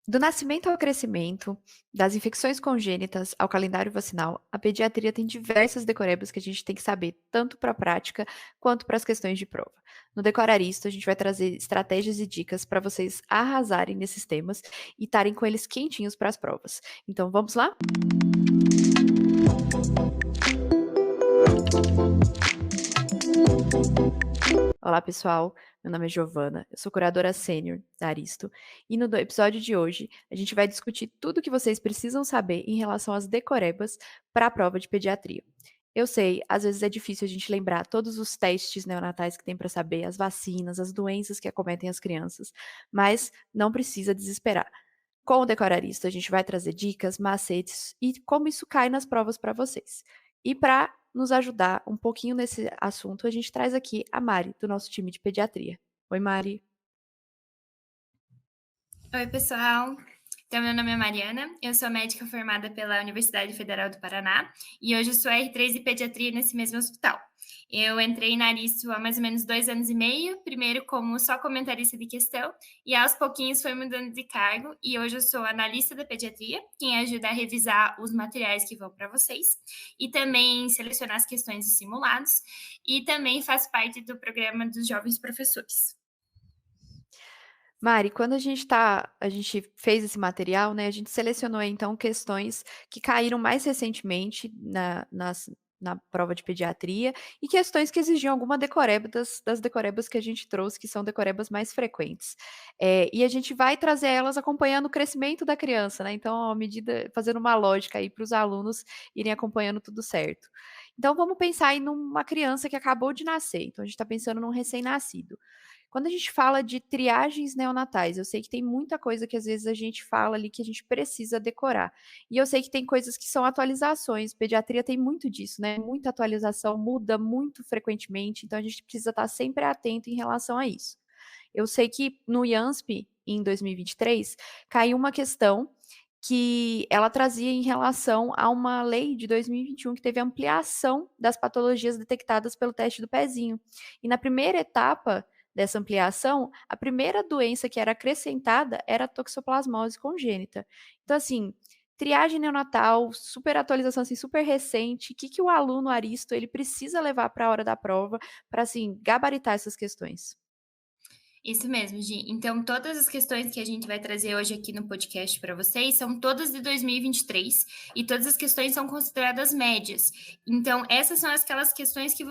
Do nascimento ao crescimento, das infecções congênitas ao calendário vacinal, a pediatria tem diversas decorebas que a gente tem que saber, tanto para a prática quanto para as questões de prova. No Decoraristo, a gente vai trazer estratégias e dicas para vocês arrasarem nesses temas e estarem com eles quentinhos para as provas. Então, vamos lá? Olá, pessoal. Meu nome é Giovana, eu sou curadora sênior da Aristo, e no episódio de hoje a gente vai discutir tudo o que vocês precisam saber em relação às decorebas para a prova de pediatria. Eu sei, às vezes é difícil a gente lembrar todos os testes neonatais que tem para saber, as vacinas, as doenças que acometem as crianças, mas não precisa desesperar. Com o Decorarista, a gente vai trazer dicas, macetes e como isso cai nas provas para vocês. E para nos ajudar um pouquinho nesse assunto, a gente traz aqui a Mari, do nosso time de pediatria. Oi, Mari. Oi, pessoal. Então, meu nome é Mariana, eu sou médica formada pela Universidade Federal do Paraná e hoje eu sou R3 de pediatria nesse mesmo hospital. Eu entrei na Aristo há mais ou menos 2 anos e meio, primeiro como só comentarista de questão, e aos pouquinhos foi mudando de cargo, e hoje eu sou analista da pediatria, quem ajuda a revisar os materiais que vão para vocês, e também selecionar as questões e simulados, e também faço parte do programa dos jovens professores. Mari, quando a gente fez esse material, né, a gente selecionou então questões que caíram mais recentemente na prova de pediatria e questões que exigiam alguma decoreba das decorebas que a gente trouxe, que são decorebas mais frequentes. E a gente vai trazer elas acompanhando o crescimento da criança, né? Então, à medida, fazendo uma lógica aí para os alunos irem acompanhando tudo certo. Então, vamos pensar aí numa criança que acabou de nascer. Então, a gente está pensando num recém-nascido. Quando a gente fala de triagens neonatais, eu sei que tem muita coisa que às vezes a gente fala ali que a gente precisa decorar. E eu sei que tem coisas que são atualizações, pediatria tem muito disso, né? Muita atualização, muda muito frequentemente, então a gente precisa estar sempre atento em relação a isso. Eu sei que no IANSP, em 2023, caiu uma questão que ela trazia em relação a uma lei de 2021 que teve ampliação das patologias detectadas pelo teste do pezinho. E na primeira etapa dessa ampliação, a primeira doença que era acrescentada era a toxoplasmose congênita. Então, assim, triagem neonatal, super atualização, assim, super recente, o que, que o aluno Aristo ele precisa levar para a hora da prova para, assim, gabaritar essas questões? Isso mesmo, Gi. Então, todas as questões que a gente vai trazer hoje aqui no podcast para vocês são todas de 2023 e todas as questões são consideradas médias. Então, essas são aquelas questões que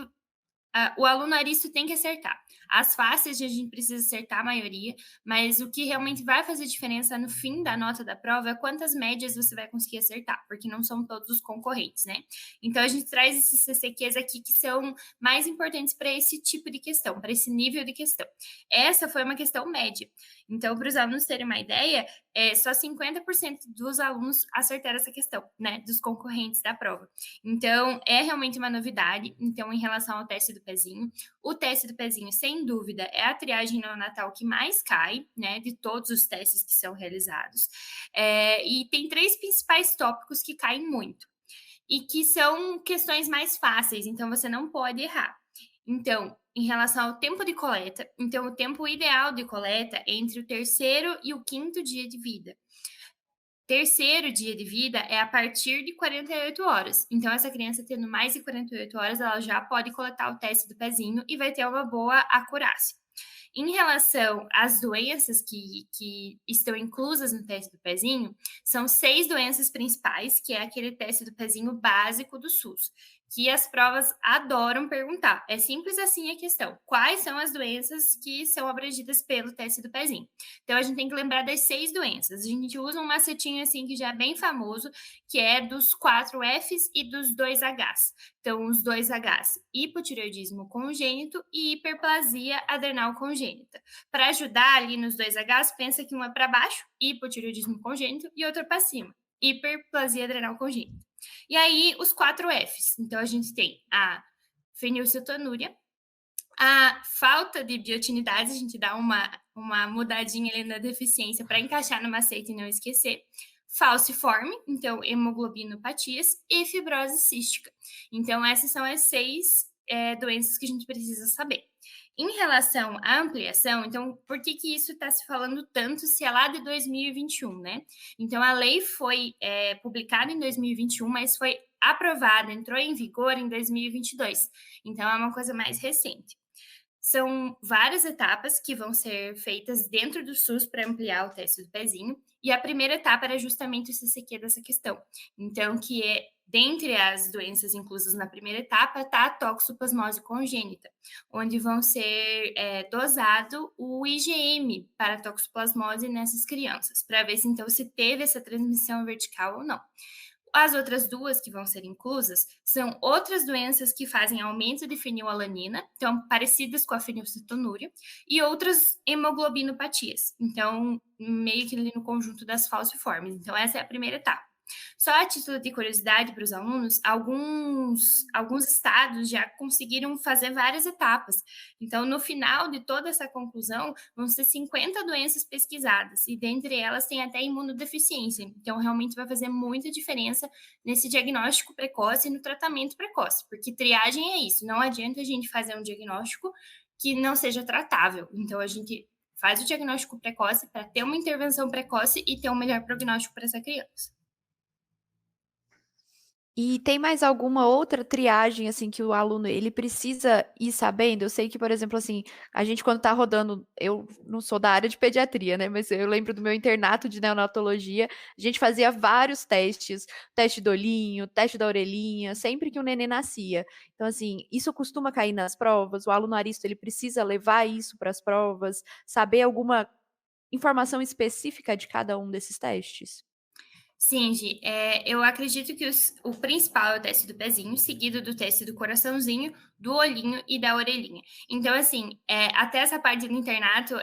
o aluno aristo tem que acertar. As fáceis a gente precisa acertar a maioria, mas o que realmente vai fazer diferença no fim da nota da prova é quantas médias você vai conseguir acertar, porque não são todos os concorrentes, né? Então a gente traz esses CCQs aqui que são mais importantes para esse tipo de questão, para esse nível de questão. Essa foi uma questão média. Então, para os alunos terem uma ideia, só 50% dos alunos acertaram essa questão, né? Dos concorrentes da prova. Então, é realmente uma novidade. Então, em relação ao teste do pezinho, o teste do pezinho, sem dúvida, é a triagem neonatal que mais cai, né, de todos os testes que são realizados. E tem três principais tópicos que caem muito e que são questões mais fáceis, então você não pode errar. Então, em relação ao tempo de coleta, então o tempo ideal de coleta é entre o terceiro e o quinto dia de vida. Terceiro dia de vida é a partir de 48 horas. Então, essa criança tendo mais de 48 horas, ela já pode coletar o teste do pezinho e vai ter uma boa acurácia. Em relação às doenças que estão inclusas no teste do pezinho, são 6 doenças principais, que é aquele teste do pezinho básico do SUS, que as provas adoram perguntar. É simples assim a questão. Quais são as doenças que são abrangidas pelo teste do pezinho? Então, a gente tem que lembrar das 6 doenças. A gente usa um macetinho assim que já é bem famoso, que é dos 4 Fs e dos 2 Hs. Então, os 2 Hs, hipotireoidismo congênito e hiperplasia adrenal congênita. Para ajudar ali nos 2 Hs, pensa que um é para baixo, hipotireoidismo congênito, e outro para cima, hiperplasia adrenal congênita. E aí, os 4 Fs. Então, a gente tem a fenilcetonúria, a falta de biotinidade, a gente dá uma mudadinha ali na deficiência para encaixar no macete e não esquecer. Falciforme, então hemoglobinopatias, e fibrose cística. Então, essas são as 6 doenças que a gente precisa saber. Em relação à ampliação, então, por que que isso está se falando tanto se é lá de 2021, né? Então, a lei foi publicada em 2021, mas foi aprovada, entrou em vigor em 2022. Então, é uma coisa mais recente. São várias etapas que vão ser feitas dentro do SUS para ampliar o teste do pezinho, e a primeira etapa era justamente o CCQ dessa questão. Então, que é dentre as doenças inclusas na primeira etapa, está a toxoplasmose congênita, onde vão ser dosado o IgM para a toxoplasmose nessas crianças, para ver se então se teve essa transmissão vertical ou não. As outras duas que vão ser inclusas são outras doenças que fazem aumento de fenilalanina, então parecidas com a fenilcetonúria, e outras hemoglobinopatias, então meio que ali no conjunto das falciformes. Então essa é a primeira etapa. Só a título de curiosidade para os alunos, alguns estados já conseguiram fazer várias etapas. Então, no final de toda essa conclusão, vão ser 50 doenças pesquisadas, e dentre elas tem até imunodeficiência. Então, realmente vai fazer muita diferença nesse diagnóstico precoce e no tratamento precoce, porque triagem é isso, não adianta a gente fazer um diagnóstico que não seja tratável. Então, a gente faz o diagnóstico precoce para ter uma intervenção precoce e ter um melhor prognóstico para essa criança. E tem mais alguma outra triagem, assim, que o aluno ele precisa ir sabendo? Eu sei que, por exemplo, assim, a gente quando tá rodando, eu não sou da área de pediatria, né, mas eu lembro do meu internato de neonatologia, a gente fazia vários testes, teste do olhinho, teste da orelhinha, sempre que o neném nascia. Então, assim, isso costuma cair nas provas? O aluno aristo, ele precisa levar isso para as provas, saber alguma informação específica de cada um desses testes? Sim, Gi, eu acredito que o principal é o teste do pezinho, seguido do teste do coraçãozinho, do olhinho e da orelhinha. Então, assim, até essa parte do internato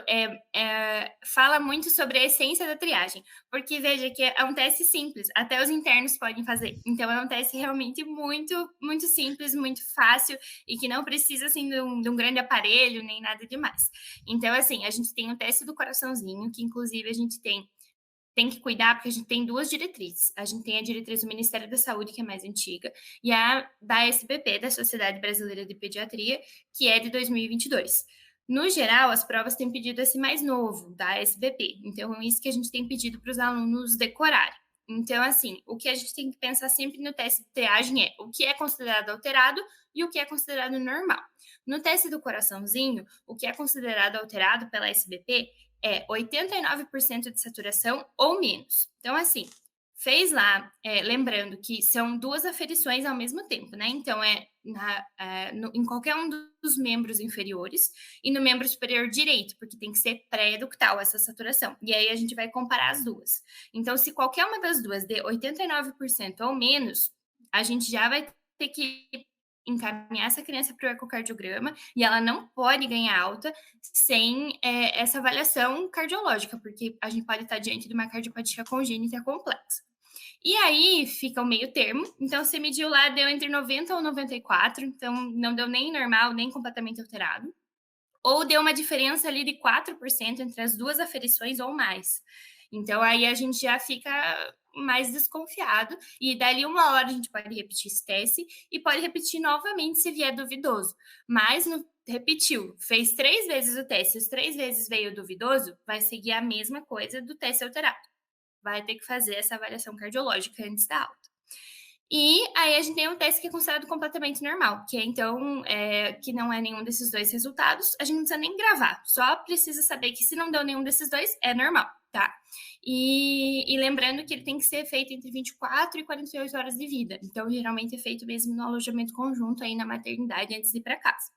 fala muito sobre a essência da triagem, porque veja que é um teste simples, até os internos podem fazer. Então, é um teste realmente muito, muito simples, muito fácil e que não precisa, assim, de um grande aparelho nem nada demais. Então, assim, a gente tem o teste do coraçãozinho, que inclusive a gente tem que cuidar, porque a gente tem duas diretrizes. A gente tem a diretriz do Ministério da Saúde, que é mais antiga, e a da SBP, da Sociedade Brasileira de Pediatria, que é de 2022. No geral, as provas têm pedido esse mais novo, da SBP. Então, é isso que a gente tem pedido para os alunos decorarem. Então, assim, o que a gente tem que pensar sempre no teste de triagem é o que é considerado alterado e o que é considerado normal. No teste do coraçãozinho, o que é considerado alterado pela SBP é 89% de saturação ou menos. Então, assim, fez lá, lembrando que são duas aferições ao mesmo tempo, né? Então, em qualquer um dos membros inferiores e no membro superior direito, porque tem que ser pré-eductal essa saturação. E aí a gente vai comparar as duas. Então, se qualquer uma das duas dê 89% ou menos, a gente já vai ter que encaminhar essa criança para o ecocardiograma e ela não pode ganhar alta sem essa avaliação cardiológica, porque a gente pode estar diante de uma cardiopatia congênita complexa. E aí fica o meio termo. Então, você mediu lá, deu entre 90 ou 94, então não deu nem normal, nem completamente alterado. Ou deu uma diferença ali de 4% entre as duas aferições ou mais. Então, aí a gente já fica mais desconfiado. E dali uma hora a gente pode repetir esse teste e pode repetir novamente se vier duvidoso. Mas repetiu, fez 3 vezes o teste, as 3 vezes veio duvidoso, vai seguir a mesma coisa do teste alterado. Vai ter que fazer essa avaliação cardiológica antes da alta. E aí a gente tem um teste que é considerado completamente normal, que é então, que não é nenhum desses dois resultados, a gente não precisa nem gravar, só precisa saber que se não deu nenhum desses dois, é normal, tá? E lembrando que ele tem que ser feito entre 24 e 48 horas de vida, então geralmente é feito mesmo no alojamento conjunto aí na maternidade antes de ir para casa.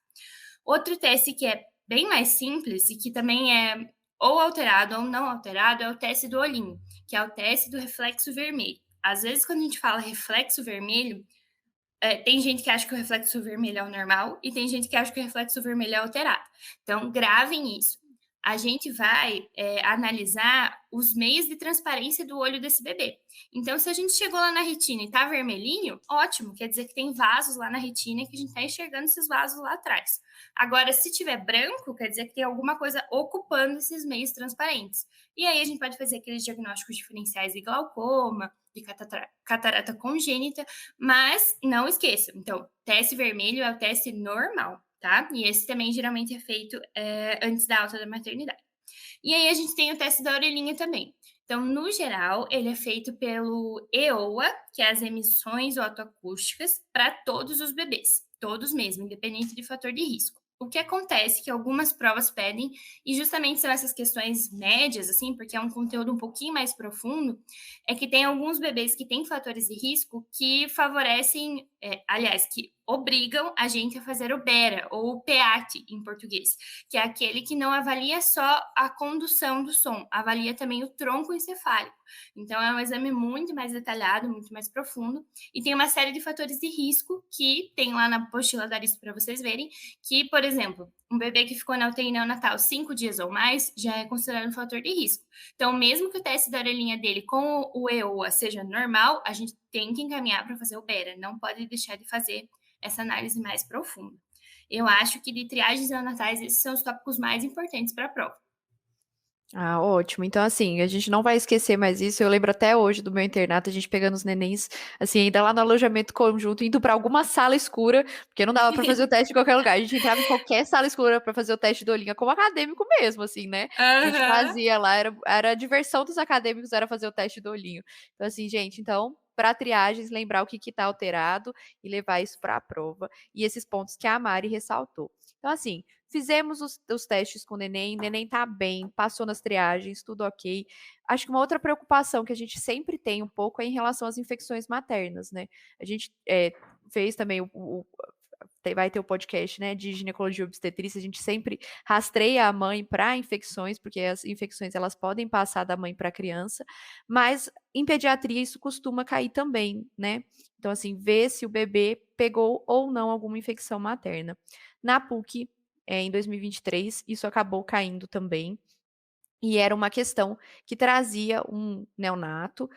Outro teste que é bem mais simples e que também é ou alterado ou não alterado é o teste do olhinho, que é o teste do reflexo vermelho. Às vezes, quando a gente fala reflexo vermelho, tem gente que acha que o reflexo vermelho é o normal e tem gente que acha que o reflexo vermelho é alterado. Então, gravem isso. A gente vai analisar os meios de transparência do olho desse bebê. Então, se a gente chegou lá na retina e está vermelhinho, ótimo, quer dizer que tem vasos lá na retina e que a gente está enxergando esses vasos lá atrás. Agora, se tiver branco, quer dizer que tem alguma coisa ocupando esses meios transparentes. E aí a gente pode fazer aqueles diagnósticos diferenciais de glaucoma, de catarata congênita, mas não esqueçam, então, teste vermelho é o teste normal. tá? E esse também geralmente é feito antes da alta da maternidade. E aí a gente tem o teste da orelhinha também. Então, no geral, ele é feito pelo EOA, que é as emissões otoacústicas, para todos os bebês, todos mesmo, independente de fator de risco. O que acontece é que algumas provas pedem, e justamente são essas questões médias, assim, porque é um conteúdo um pouquinho mais profundo, é que tem alguns bebês que têm fatores de risco que favorecem, aliás, que obrigam a gente a fazer o BERA, ou o PEAT em português, que é aquele que não avalia só a condução do som, avalia também o tronco encefálico. Então, é um exame muito mais detalhado, muito mais profundo, e tem uma série de fatores de risco que tem lá na apostila da Aristo para vocês verem, que, por exemplo, um bebê que ficou na UTI neonatal 5 dias ou mais já é considerado um fator de risco. Então, mesmo que o teste da orelhinha dele com o EOA seja normal, a gente tem que encaminhar para fazer o BERA, não pode deixar de fazer essa análise mais profunda. Eu acho que de triagens neonatais, esses são os tópicos mais importantes para a prova. Ah, ótimo. Então, assim, a gente não vai esquecer mais isso. Eu lembro até hoje do meu internato, a gente pegando os nenéns, assim, ainda lá no alojamento conjunto, indo para alguma sala escura, porque não dava para fazer o teste em qualquer lugar. A gente entrava em qualquer sala escura para fazer o teste do olhinho, como acadêmico mesmo, assim, né? A gente Aham. fazia lá, era a diversão dos acadêmicos, era fazer o teste do olhinho. Então, assim, gente, então, para triagens, lembrar o que está alterado e levar isso para a prova. E esses pontos que a Mari ressaltou. Então, assim, fizemos os testes com o neném tá bem, passou nas triagens, tudo ok. Acho que uma outra preocupação que a gente sempre tem um pouco é em relação às infecções maternas, né? A gente fez também vai ter o podcast, né, de ginecologia e obstetrícia, a gente sempre rastreia a mãe para infecções, porque as infecções elas podem passar da mãe para a criança, mas em pediatria isso costuma cair também, né? Então assim, ver se o bebê pegou ou não alguma infecção materna. Na PUC, em 2023, isso acabou caindo também. E era uma questão que trazia um neonato,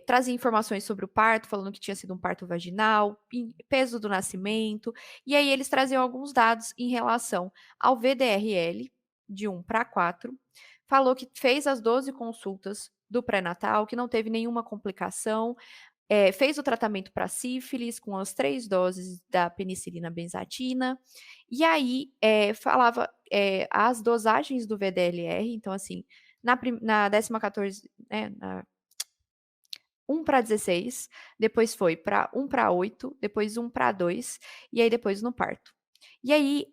trazia informações sobre o parto, falando que tinha sido um parto vaginal, peso do nascimento, e aí eles traziam alguns dados em relação ao VDRL, de 1 para 4, falou que fez as 12 consultas do pré-natal, que não teve nenhuma complicação, fez o tratamento para sífilis com as 3 doses da penicilina benzatina, e aí falava as dosagens do VDLR, então assim, na 14, né, 1 para 16, depois foi para 1 para 8, depois 1 para 2, e aí depois no parto. E aí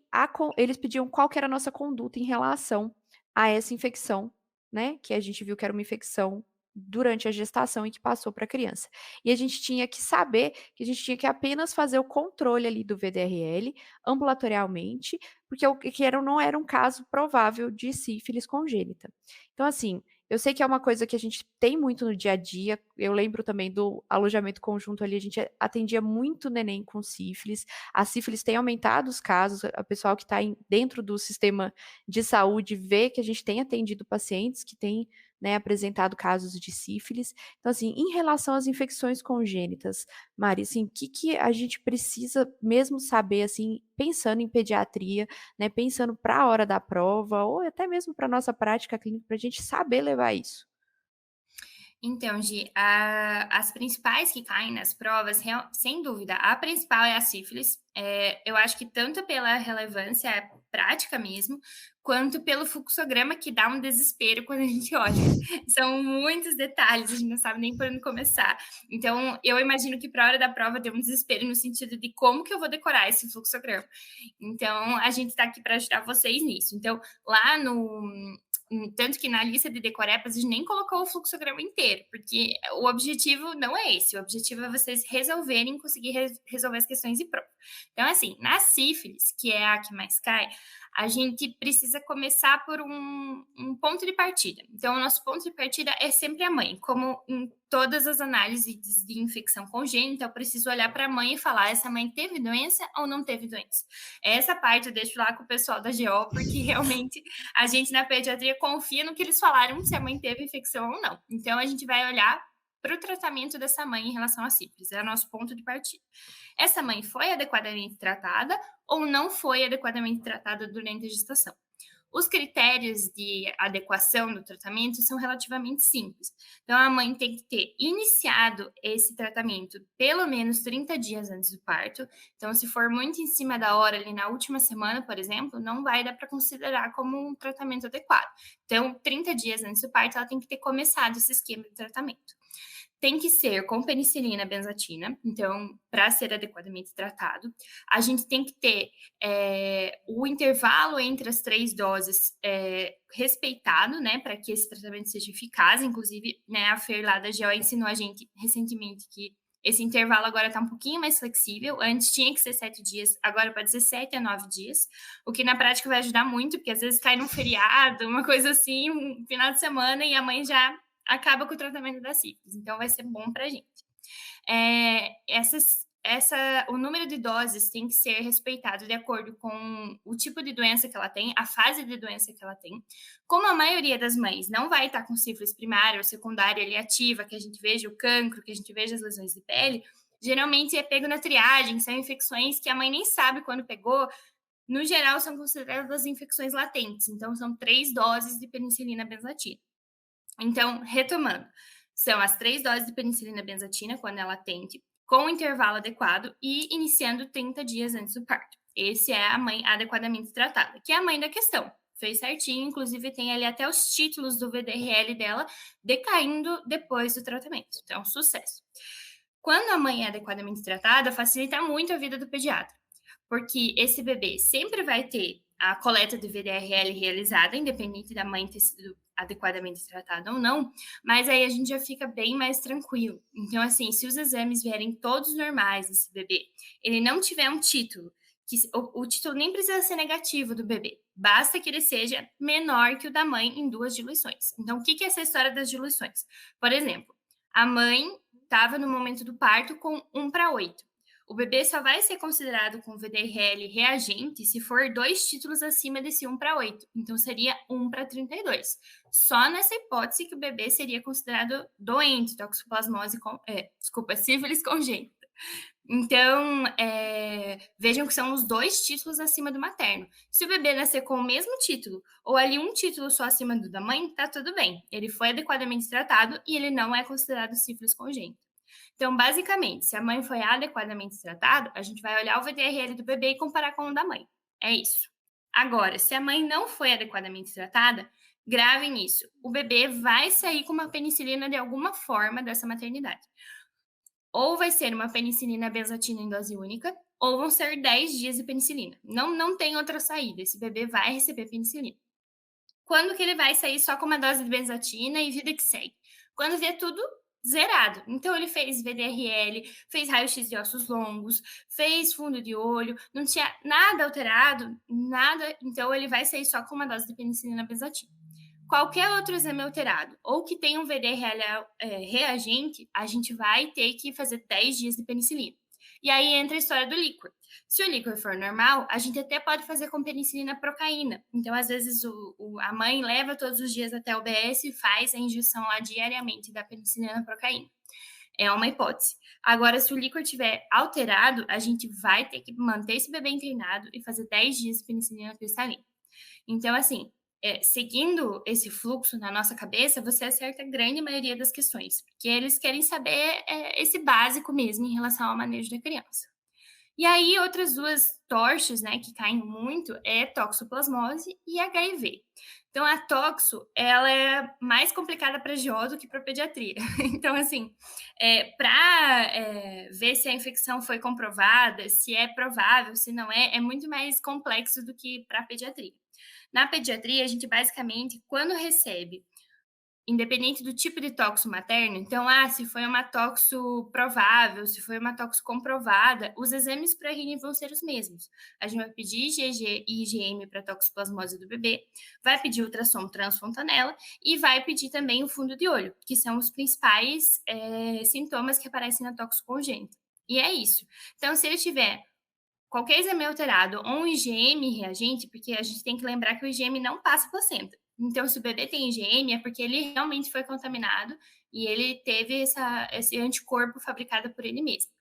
eles pediam qual que era a nossa conduta em relação a essa infecção, né? Que a gente viu que era uma infecção durante a gestação e que passou para a criança. E a gente tinha que saber que a gente tinha que apenas fazer o controle ali do VDRL ambulatorialmente, porque o que era não era um caso provável de sífilis congênita. Então, assim, eu sei que é uma coisa que a gente tem muito no dia a dia. Eu lembro também do alojamento conjunto ali, a gente atendia muito neném com sífilis. A sífilis tem aumentado os casos, o pessoal que está dentro do sistema de saúde vê que a gente tem atendido pacientes que têm, né, apresentado casos de sífilis. Então, assim, em relação às infecções congênitas, Mari, assim, o que a gente precisa mesmo saber, assim, pensando em pediatria, né, pensando para a hora da prova ou até mesmo para nossa prática clínica, para a gente saber levar isso? Então, Gi, as principais que caem nas provas, sem dúvida, a principal é a sífilis. Eu acho que tanto pela relevância prática mesmo, quanto pelo fluxograma, que dá um desespero quando a gente olha. São muitos detalhes, a gente não sabe nem por onde começar. Então, eu imagino que para a hora da prova deu um desespero no sentido de como que eu vou decorar esse fluxograma. Então, a gente está aqui para ajudar vocês nisso. Então, lá no tanto que na lista de decorepas a gente nem colocou o fluxograma inteiro, porque o objetivo não é esse, o objetivo é vocês resolverem, conseguir resolver as questões de prova. Então, assim, na sífilis, que é a que mais cai, a gente precisa começar por um ponto de partida. Então, o nosso ponto de partida é sempre a mãe. Como em todas as análises de infecção congênita, eu preciso olhar para a mãe e falar: essa mãe teve doença ou não teve doença? Essa parte eu deixo lá com o pessoal da GO, porque realmente a gente na pediatria confia no que eles falaram, se a mãe teve infecção ou não. Então, a gente vai olhar para o tratamento dessa mãe em relação à sífilis, é o nosso ponto de partida. Essa mãe foi adequadamente tratada ou não foi adequadamente tratada durante a gestação? Os critérios de adequação do tratamento são relativamente simples. Então, a mãe tem que ter iniciado esse tratamento pelo menos 30 dias antes do parto. Então, se for muito em cima da hora, ali na última semana, por exemplo, não vai dar para considerar como um tratamento adequado. Então, 30 dias antes do parto, ela tem que ter começado esse esquema de tratamento. Tem que ser com penicilina benzatina, então, para ser adequadamente tratado. A gente tem que ter o intervalo entre as 3 doses respeitado, né, para que esse tratamento seja eficaz. Inclusive, né, a Fer lá da GEO ensinou a gente recentemente que esse intervalo agora está um pouquinho mais flexível. Antes tinha que ser 7 dias, agora pode ser 7 a 9 dias, o que na prática vai ajudar muito, porque às vezes cai num feriado, uma coisa assim, um final de semana, e a mãe já acaba com o tratamento da sífilis. Então, vai ser bom para a gente. O número de doses tem que ser respeitado de acordo com o tipo de doença que ela tem, a fase de doença que ela tem. Como a maioria das mães não vai estar com sífilis primária ou secundária ali ativa, que a gente veja o cancro, que a gente veja as lesões de pele, geralmente é pego na triagem, são infecções que a mãe nem sabe quando pegou. No geral, são consideradas infecções latentes. Então, são 3 doses de penicilina benzatina. Então, retomando, são as 3 doses de penicilina benzatina quando ela atende, com o intervalo adequado e iniciando 30 dias antes do parto. Esse é a mãe adequadamente tratada, que é a mãe da questão. Fez certinho, inclusive tem ali até os títulos do VDRL dela decaindo depois do tratamento. Então, sucesso. Quando a mãe é adequadamente tratada, facilita muito a vida do pediatra, porque esse bebê sempre vai ter a coleta de VDRL realizada, independente da mãe ter sido adequadamente tratada ou não, mas aí a gente já fica bem mais tranquilo. Então, assim, se os exames vierem todos normais desse bebê, ele não tiver um título, que o título nem precisa ser negativo do bebê, basta que ele seja menor que o da mãe em 2 diluições. Então, o que é essa história das diluições? Por exemplo, a mãe estava no momento do parto com 1:8. O bebê só vai ser considerado com VDRL reagente se for 2 títulos acima desse 1:8. Então, seria 1:32. Só nessa hipótese que o bebê seria considerado doente, toxoplasmose, sífilis congênita. Então, vejam que são os 2 títulos acima do materno. Se o bebê nascer com o mesmo título, ou ali um título só acima do da mãe, tá tudo bem. Ele foi adequadamente tratado e ele não é considerado sífilis congênita. Então, basicamente, se a mãe foi adequadamente tratada, a gente vai olhar o VDRL do bebê e comparar com o da mãe. É isso. Agora, se a mãe não foi adequadamente tratada, grave nisso. O bebê vai sair com uma penicilina de alguma forma dessa maternidade. Ou vai ser uma penicilina benzatina em dose única, ou vão ser 10 dias de penicilina. Não tem outra saída. Esse bebê vai receber penicilina. Quando que ele vai sair só com uma dose de benzatina e vida que segue? Quando vê tudo zerado. Então, ele fez VDRL, fez raio-x de ossos longos, fez fundo de olho, não tinha nada alterado, nada. Então, ele vai sair só com uma dose de penicilina benzatina. Qualquer outro exame alterado ou que tenha um VDRL reagente, a gente vai ter que fazer 10 dias de penicilina. E aí entra a história do líquor. Se o líquor for normal, a gente até pode fazer com penicilina procaína. Então, às vezes, a mãe leva todos os dias até o UBS e faz a injeção lá diariamente da penicilina procaína. É uma hipótese. Agora, se o líquor estiver alterado, a gente vai ter que manter esse bebê internado e fazer 10 dias de penicilina cristalina. Então, assim, seguindo esse fluxo na nossa cabeça, você acerta a grande maioria das questões, porque eles querem saber esse básico mesmo em relação ao manejo da criança. E aí, outras 2 tochas, né, que caem muito é toxoplasmose e HIV. Então, a toxo, ela é mais complicada para GO do que para pediatria. Então, assim, para ver se a infecção foi comprovada, se é provável, se não é muito mais complexo do que para pediatria. Na pediatria, a gente basicamente, quando recebe, independente do tipo de toxo materno, então, se foi uma toxo provável, se foi uma toxo comprovada, os exames para rini vão ser os mesmos. A gente vai pedir IgG e IgM para toxoplasmose do bebê, vai pedir ultrassom transfontanela e vai pedir também o fundo de olho, que são os principais sintomas que aparecem na toxo congênita. E é isso. Então, se ele tiver qualquer exame alterado ou um IgM reagente, porque a gente tem que lembrar que o IgM não passa placenta. Então, se o bebê tem IgM, é porque ele realmente foi contaminado e ele teve esse anticorpo fabricado por ele mesmo.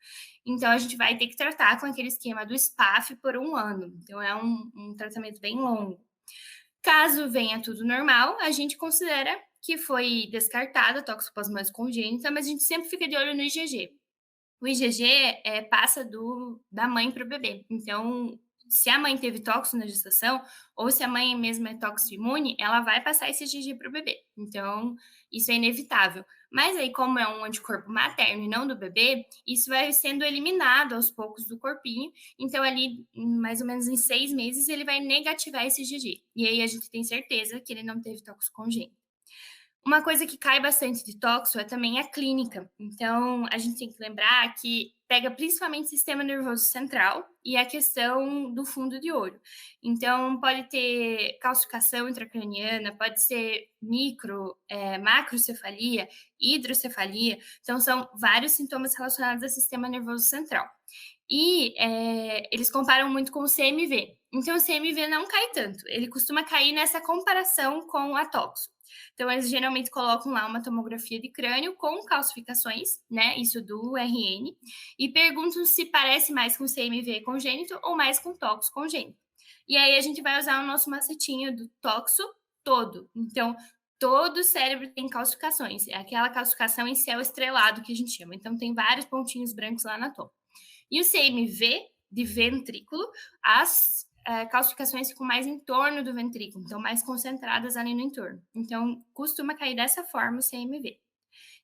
Então, a gente vai ter que tratar com aquele esquema do SPAF por 1 ano. Então, é um tratamento bem longo. Caso venha tudo normal, a gente considera que foi descartada a toxoplasmose congênita, mas a gente sempre fica de olho no IgG. O IgG passa da mãe para o bebê. Então, se a mãe teve tóxico na gestação, ou se a mãe mesmo é tóxico imune, ela vai passar esse IgG para o bebê. Então, isso é inevitável. Mas aí, como é um anticorpo materno e não do bebê, isso vai sendo eliminado aos poucos do corpinho. Então, ali, mais ou menos em 6 meses, ele vai negativar esse IgG. E aí a gente tem certeza que ele não teve tóxico congênito. Uma coisa que cai bastante de tóxico é também a clínica. Então, a gente tem que lembrar que pega principalmente o sistema nervoso central e a questão do fundo de olho. Então, pode ter calcificação intracraniana, pode ser macrocefalia, hidrocefalia. Então, são vários sintomas relacionados ao sistema nervoso central. E eles comparam muito com o CMV. Então, o CMV não cai tanto. Ele costuma cair nessa comparação com a tóxico. Então, eles geralmente colocam lá uma tomografia de crânio com calcificações, né? Isso do RN, e perguntam se parece mais com CMV congênito ou mais com tóxico congênito. E aí a gente vai usar o nosso macetinho do tóxico todo. Então, todo o cérebro tem calcificações. É aquela calcificação em céu estrelado que a gente chama. Então, tem vários pontinhos brancos lá na toma. E o CMV, de ventrículo, as calcificações ficam mais em torno do ventrículo, então mais concentradas ali no entorno. Então, costuma cair dessa forma o CMV.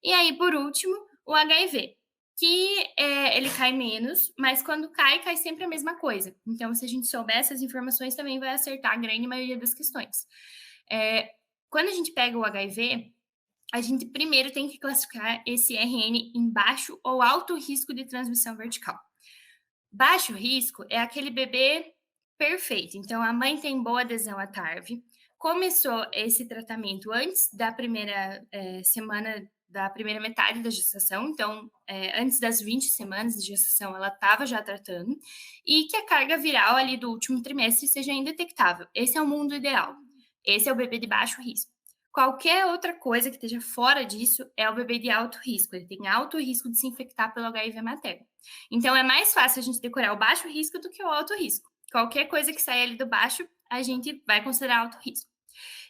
E aí, por último, o HIV, que ele cai menos, mas quando cai, cai sempre a mesma coisa. Então, se a gente souber essas informações, também vai acertar a grande maioria das questões. Quando a gente pega o HIV, a gente primeiro tem que classificar esse RN em baixo ou alto risco de transmissão vertical. Baixo risco é aquele bebê perfeito. Então, a mãe tem boa adesão à TARV, começou esse tratamento antes da primeira semana, da primeira metade da gestação, então, antes das 20 semanas de gestação, ela estava já tratando, e que a carga viral ali do último trimestre seja indetectável. Esse é o mundo ideal. Esse é o bebê de baixo risco. Qualquer outra coisa que esteja fora disso é o bebê de alto risco. Ele tem alto risco de se infectar pelo HIV materno. Então, é mais fácil a gente decorar o baixo risco do que o alto risco. Qualquer coisa que saia ali do baixo, a gente vai considerar alto risco.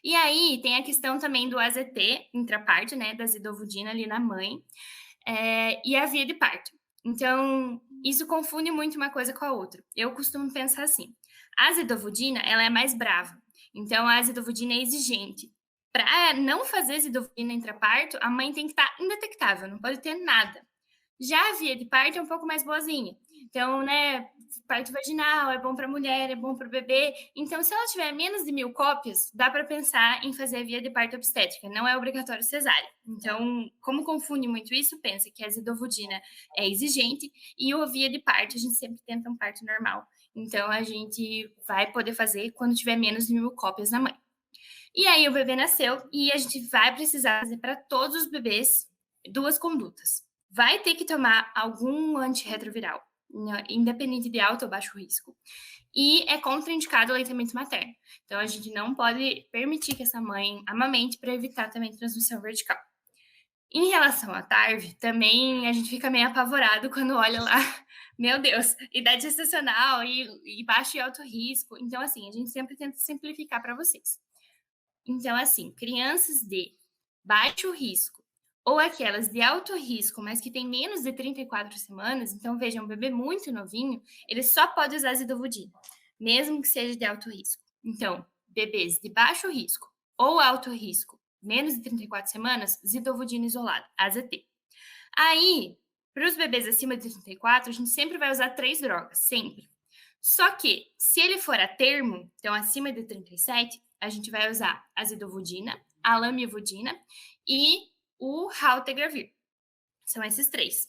E aí, tem a questão também do AZT, intraparto, né, da zidovudina ali na mãe, e a via de parto. Então, isso confunde muito uma coisa com a outra. Eu costumo pensar assim, a zidovudina, ela é mais brava. Então, a zidovudina é exigente. Para não fazer zidovudina intraparto, a mãe tem que estar indetectável, não pode ter nada. Já a via de parto é um pouco mais boazinha. Então, né, parto vaginal é bom para a mulher, é bom para o bebê. Então, se ela tiver menos de 1.000 cópias, dá para pensar em fazer a via de parto obstétrica. Não é obrigatório cesárea. Então, como confunde muito isso, pensa que a zidovudina é exigente e a via de parto, a gente sempre tenta um parto normal. Então, a gente vai poder fazer quando tiver menos de 1.000 cópias na mãe. E aí, o bebê nasceu e a gente vai precisar fazer para todos os bebês 2 condutas. Vai ter que tomar algum antirretroviral, né, independente de alto ou baixo risco. E é contraindicado o aleitamento materno. Então, a gente não pode permitir que essa mãe amamente para evitar também transmissão vertical. Em relação à TARV, também a gente fica meio apavorado quando olha lá, meu Deus, idade gestacional e baixo e alto risco. Então, assim, a gente sempre tenta simplificar para vocês. Então, assim, crianças de baixo risco ou aquelas de alto risco, mas que têm menos de 34 semanas, então vejam, um bebê muito novinho, ele só pode usar zidovudina, mesmo que seja de alto risco. Então, bebês de baixo risco ou alto risco, menos de 34 semanas, zidovudina isolada, AZT. Aí, para os bebês acima de 34, a gente sempre vai usar 3 drogas, sempre. Só que, se ele for a termo, então acima de 37, a gente vai usar a zidovudina, a lamivudina e o raltegravir. São esses 3.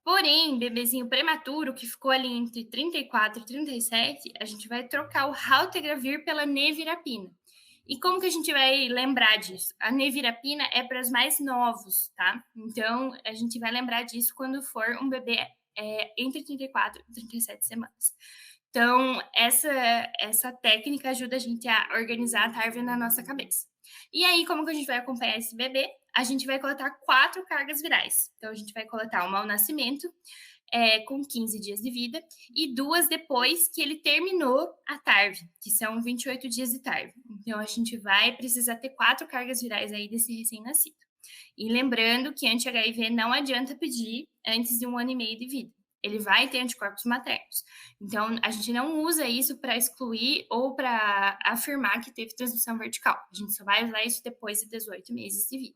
Porém, bebezinho prematuro, que ficou ali entre 34 e 37, a gente vai trocar o raltegravir pela nevirapina. E como que a gente vai lembrar disso? A nevirapina é para os mais novos, tá? Então, a gente vai lembrar disso quando for um bebê entre 34 e 37 semanas. Então, essa técnica ajuda a gente a organizar a TARV na nossa cabeça. E aí, como que a gente vai acompanhar esse bebê? A gente vai coletar 4 cargas virais. Então, a gente vai coletar uma ao nascimento, com 15 dias de vida, e 2 depois que ele terminou a TARV, que são 28 dias de TARV. Então, a gente vai precisar ter 4 cargas virais aí desse recém-nascido. E lembrando que anti-HIV não adianta pedir antes de 1 ano e meio de vida. Ele vai ter anticorpos maternos. Então, a gente não usa isso para excluir ou para afirmar que teve transmissão vertical. A gente só vai usar isso depois de 18 meses de vida.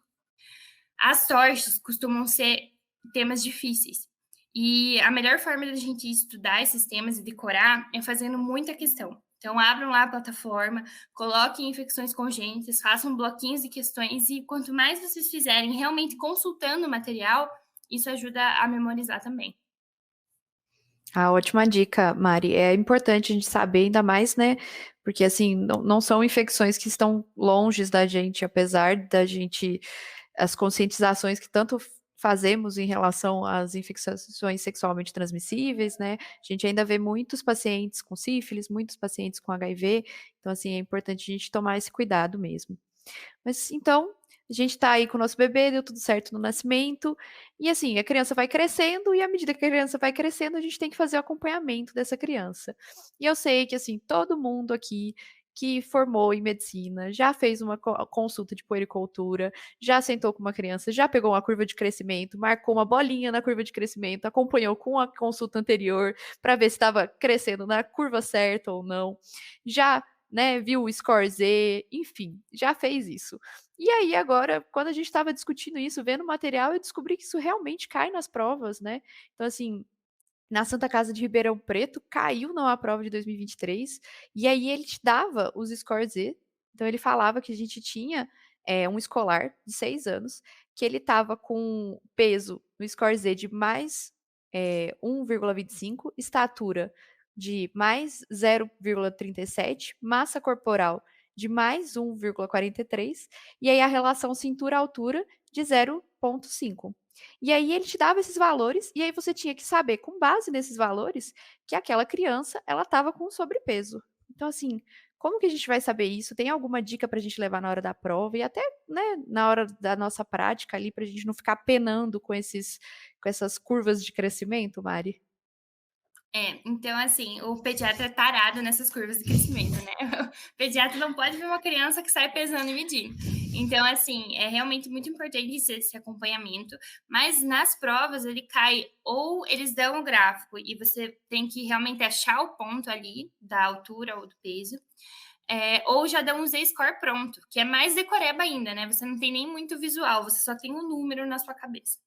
As TORCHs costumam ser temas difíceis. E a melhor forma da gente estudar esses temas e decorar é fazendo muita questão. Então, abram lá a plataforma, coloquem infecções congênitas, façam bloquinhos de questões e quanto mais vocês fizerem realmente consultando o material, isso ajuda a memorizar também. Ah, ótima dica, Mari. É importante a gente saber, ainda mais, né? Porque, assim, não são infecções que estão longe da gente, apesar da gente, as conscientizações que tanto fazemos em relação às infecções sexualmente transmissíveis, né? A gente ainda vê muitos pacientes com sífilis, muitos pacientes com HIV, então, assim, é importante a gente tomar esse cuidado mesmo. Mas então, a gente tá aí com o nosso bebê, deu tudo certo no nascimento, e assim, a criança vai crescendo, e à medida que a criança vai crescendo, a gente tem que fazer o acompanhamento dessa criança. E eu sei que, assim, todo mundo aqui que formou em medicina, já fez uma consulta de puericultura, já sentou com uma criança, já pegou uma curva de crescimento, marcou uma bolinha na curva de crescimento, acompanhou com a consulta anterior para ver se estava crescendo na curva certa ou não, já, né, viu o score Z, enfim, já fez isso. E aí agora, quando a gente estava discutindo isso, vendo o material, eu descobri que isso realmente cai nas provas, né? Então, assim, na Santa Casa de Ribeirão Preto, caiu numa prova de 2023, e aí ele te dava os scores Z. Então, ele falava que a gente tinha um escolar de 6 anos, que ele estava com peso no score Z de mais 1,25, estatura de mais 0,37, massa corporal de mais 1,43, e aí a relação cintura-altura de 0,5. E aí ele te dava esses valores, e aí você tinha que saber, com base nesses valores, que aquela criança, ela estava com sobrepeso. Então, assim, como que a gente vai saber isso? Tem alguma dica para a gente levar na hora da prova e até, né, na hora da nossa prática ali, para a gente não ficar penando com essas curvas de crescimento, Mari? Então, assim, o pediatra é tarado nessas curvas de crescimento, né? O pediatra não pode ver uma criança que sai pesando e medindo. Então, assim, é realmente muito importante esse acompanhamento, mas nas provas ele cai, ou eles dão o gráfico e você tem que realmente achar o ponto ali da altura ou do peso, ou já dão um Z-score pronto, que é mais decoreba ainda, né? Você não tem nem muito visual, você só tem um número na sua cabeça.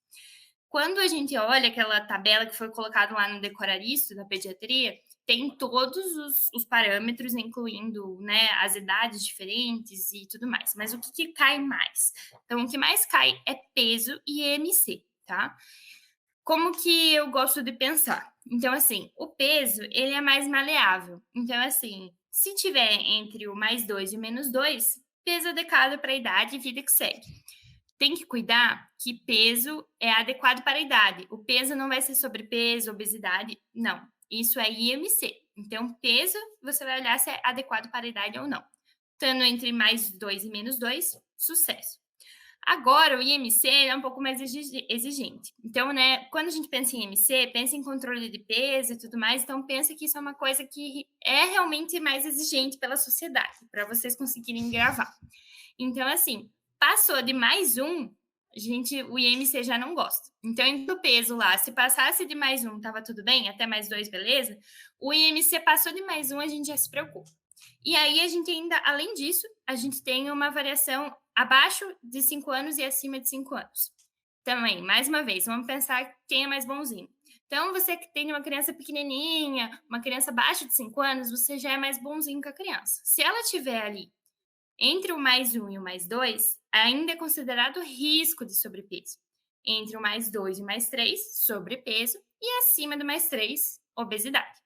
Quando a gente olha aquela tabela que foi colocada lá no Decoraristo da pediatria, tem todos os parâmetros, incluindo, né, as idades diferentes e tudo mais. Mas o que cai mais? Então, o que mais cai é peso e EMC, tá? Como que eu gosto de pensar? Então, assim, o peso, ele é mais maleável. Então, assim, se tiver entre o mais 2 e o menos 2, peso adequado para a idade e vida que segue. Tem que cuidar que peso é adequado para a idade. O peso não vai ser sobrepeso, obesidade, não. Isso é IMC. Então, peso, você vai olhar se é adequado para a idade ou não. Estando entre mais 2 e menos 2, sucesso. Agora, o IMC é um pouco mais exigente. Então, né, quando a gente pensa em IMC, pensa em controle de peso e tudo mais, então pensa que isso é uma coisa que é realmente mais exigente pela sociedade, para vocês conseguirem gravar. Então, assim, passou de mais um, o IMC já não gosta. Então, entre o peso lá, se passasse de mais um, tava tudo bem, até mais 2, beleza? O IMC passou de mais um, a gente já se preocupa. E aí, a gente ainda, além disso, a gente tem uma variação abaixo de 5 anos e acima de 5 anos. Também, mais uma vez, vamos pensar quem é mais bonzinho. Então, você que tem uma criança pequenininha, uma criança abaixo de 5 anos, você já é mais bonzinho com a criança. Se ela tiver ali entre o mais um e o mais 2, ainda é considerado risco de sobrepeso. Entre o mais 2 e o mais 3, sobrepeso. E acima do mais 3, obesidade.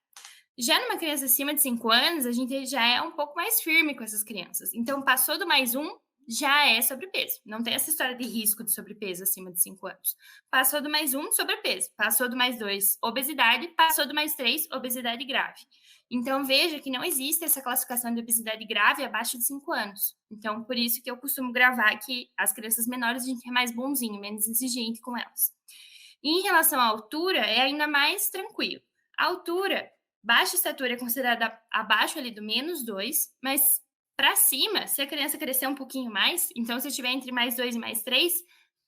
Já numa criança acima de 5 anos, a gente já é um pouco mais firme com essas crianças. Então, passou do mais um, já é sobrepeso. Não tem essa história de risco de sobrepeso acima de 5 anos. Passou do mais um, sobrepeso. Passou do mais 2, obesidade. Passou do mais 3, obesidade grave. Então, veja que não existe essa classificação de obesidade grave abaixo de 5 anos. Então, por isso que eu costumo gravar que as crianças menores a gente é mais bonzinho, menos exigente com elas. E em relação à altura, é ainda mais tranquilo. A altura, baixa estatura é considerada abaixo ali do -2, mas para cima, se a criança crescer um pouquinho mais, então se tiver entre +2 e +3,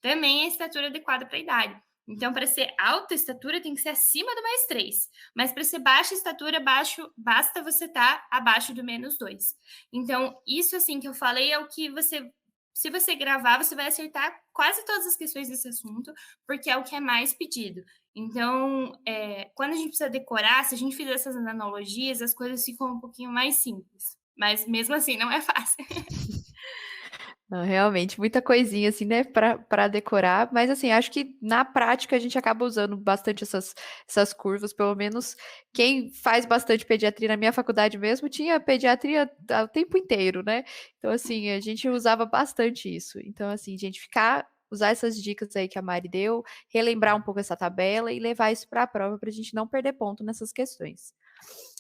também é a estatura adequada para a idade. Então, para ser alta estatura, tem que ser acima do +3. Mas para ser baixa estatura, basta você estar abaixo do -2. Então, isso assim que eu falei é o que você. Se você gravar, você vai acertar quase todas as questões desse assunto, porque é o que é mais pedido. Então, quando a gente precisa decorar, se a gente fizer essas analogias, as coisas ficam um pouquinho mais simples. Mas mesmo assim, não é fácil. Não, realmente, muita coisinha, assim, né, pra decorar, mas, assim, acho que na prática a gente acaba usando bastante essas curvas, pelo menos quem faz bastante pediatria na minha faculdade mesmo, tinha pediatria o tempo inteiro, né. Então, assim, a gente usava bastante isso. Então, assim, gente, usar essas dicas aí que a Mari deu, relembrar um pouco essa tabela e levar isso para a prova pra gente não perder ponto nessas questões.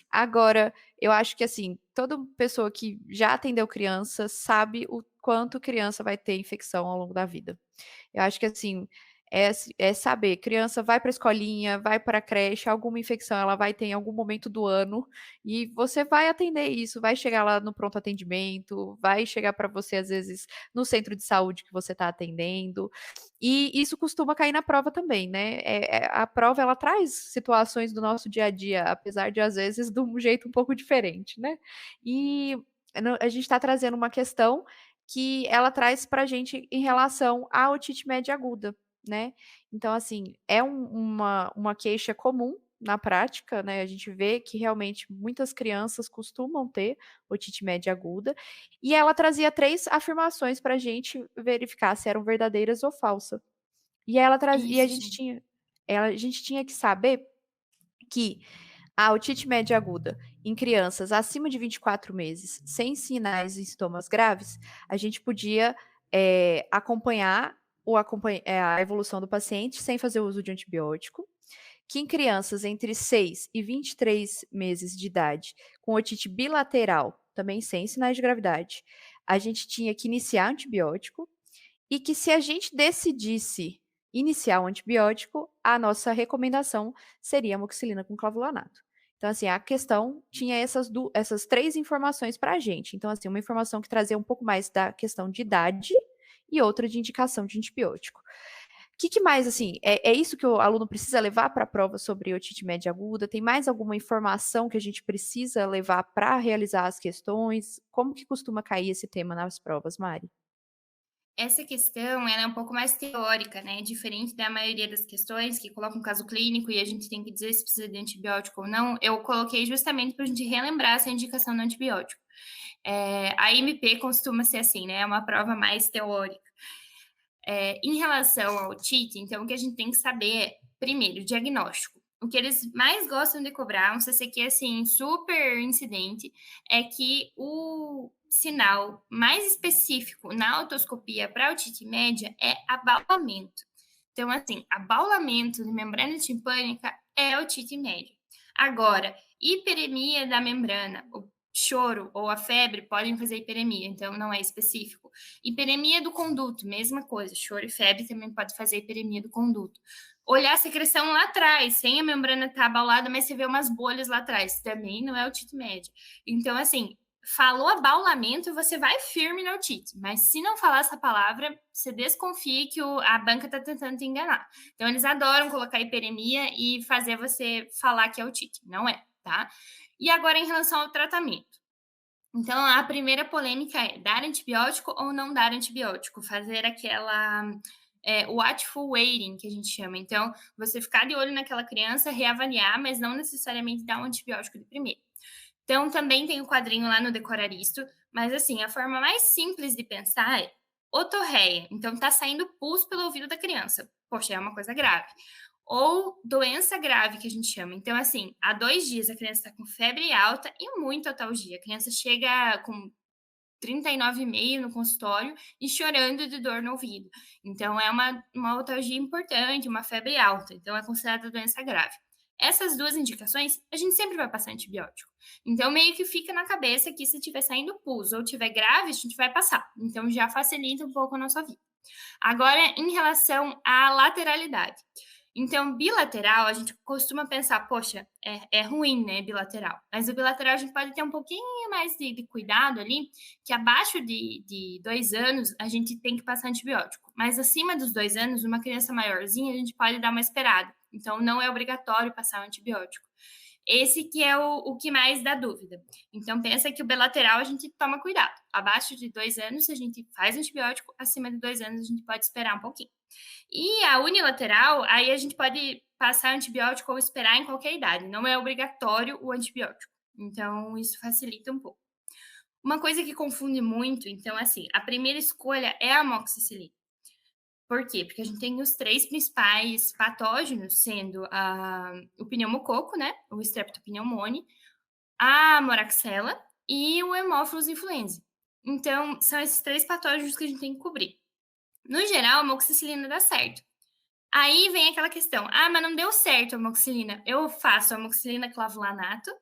Agora, eu acho que, assim, toda pessoa que já atendeu criança sabe o quanto criança vai ter infecção ao longo da vida. Eu acho que assim, é saber, criança vai para a escolinha, vai para a creche, alguma infecção ela vai ter em algum momento do ano, e você vai atender isso, vai chegar lá no pronto atendimento, vai chegar para você, às vezes, no centro de saúde que você está atendendo, e isso costuma cair na prova também, né, a prova ela traz situações do nosso dia a dia, apesar de, às vezes, de um jeito um pouco diferente, né. E a gente está trazendo uma questão que ela traz para a gente em relação à otite média aguda, né. Então, assim, é uma queixa comum na prática, né, a gente vê que realmente muitas crianças costumam ter otite média aguda, e ela trazia 3 afirmações para a gente verificar se eram verdadeiras ou falsa. E Isso, sim. a gente tinha que saber que a otite média aguda em crianças acima de 24 meses, sem sinais e sintomas graves, a gente podia, acompanhar a evolução do paciente sem fazer uso de antibiótico, que em crianças entre 6 e 23 meses de idade, com otite bilateral, também sem sinais de gravidade, a gente tinha que iniciar antibiótico, e que se a gente decidisse iniciar um antibiótico, a nossa recomendação seria amoxicilina com clavulanato. Então, assim, a questão tinha essas 3 informações para a gente. Então, assim, uma informação que trazia um pouco mais da questão de idade e outra de indicação de antibiótico. Que mais, assim, é isso que o aluno precisa levar para a prova sobre otite média aguda? Tem mais alguma informação que a gente precisa levar para realizar as questões? Como que costuma cair esse tema nas provas, Mari? Essa questão, ela é um pouco mais teórica, né, diferente da maioria das questões que colocam um caso clínico e a gente tem que dizer se precisa de antibiótico ou não, eu coloquei justamente para a gente relembrar essa indicação do antibiótico. A MP costuma ser assim, né, é uma prova mais teórica. Em relação ao TIT, então o que a gente tem que saber é, primeiro, diagnóstico. O que eles mais gostam de cobrar, um CCQ assim, super incidente, é que o sinal mais específico na otoscopia para otite média é abaulamento. Então, assim, abaulamento de membrana timpânica é otite média. Agora, hiperemia da membrana, o choro ou a febre podem fazer hiperemia, então não é específico. Hiperemia do conduto, mesma coisa, choro e febre também pode fazer hiperemia do conduto. Olhar a secreção lá atrás, sem a membrana estar abaulada, mas você vê umas bolhas lá atrás, também não é otite média. Então, assim, falou abaulamento, você vai firme na otite, mas se não falar essa palavra, você desconfie que a banca está tentando te enganar. Então, eles adoram colocar hiperemia e fazer você falar que é otite, não é, tá? E agora, em relação ao tratamento. Então, a primeira polêmica é dar antibiótico ou não dar antibiótico, fazer watchful waiting, que a gente chama. Então, você ficar de olho naquela criança, reavaliar, mas não necessariamente dar um antibiótico de primeiro. Então, também tem o quadrinho lá no Decoraristo, mas assim, a forma mais simples de pensar é otorreia. Então, tá saindo pus pelo ouvido da criança. Poxa, é uma coisa grave. Ou doença grave, que a gente chama. Então, assim, há 2 dias a criança está com febre alta e muita otalgia. A criança chega com 39,5 no consultório e chorando de dor no ouvido. Então, é uma otalgia importante, uma febre alta. Então, é considerada doença grave. Essas 2 indicações, a gente sempre vai passar antibiótico. Então, meio que fica na cabeça que se tiver saindo pus ou tiver grave, a gente vai passar. Então, já facilita um pouco a nossa vida. Agora, em relação à lateralidade. Então, bilateral, a gente costuma pensar, poxa, é ruim, né, bilateral. Mas o bilateral a gente pode ter um pouquinho mais de cuidado ali, que abaixo de 2 anos a gente tem que passar antibiótico. Mas acima dos 2 anos, uma criança maiorzinha, a gente pode dar uma esperada. Então, não é obrigatório passar o antibiótico. Esse que é o que mais dá dúvida. Então, pensa que o bilateral a gente toma cuidado. Abaixo de 2 anos, a gente faz antibiótico, acima de 2 anos, a gente pode esperar um pouquinho. E a unilateral, aí a gente pode passar antibiótico ou esperar em qualquer idade, não é obrigatório o antibiótico. Então, isso facilita um pouco. Uma coisa que confunde muito, então, assim, a primeira escolha é a amoxicilina. Por quê? Porque a gente tem os três principais patógenos, sendo o pneumococo, né? O Streptopneumone, a moraxella e o Haemophilus influenzae. Então, são esses três patógenos que a gente tem que cobrir. No geral, a amoxicilina dá certo. Aí vem aquela questão: ah, mas não deu certo a amoxicilina. Eu faço amoxicilina clavulanato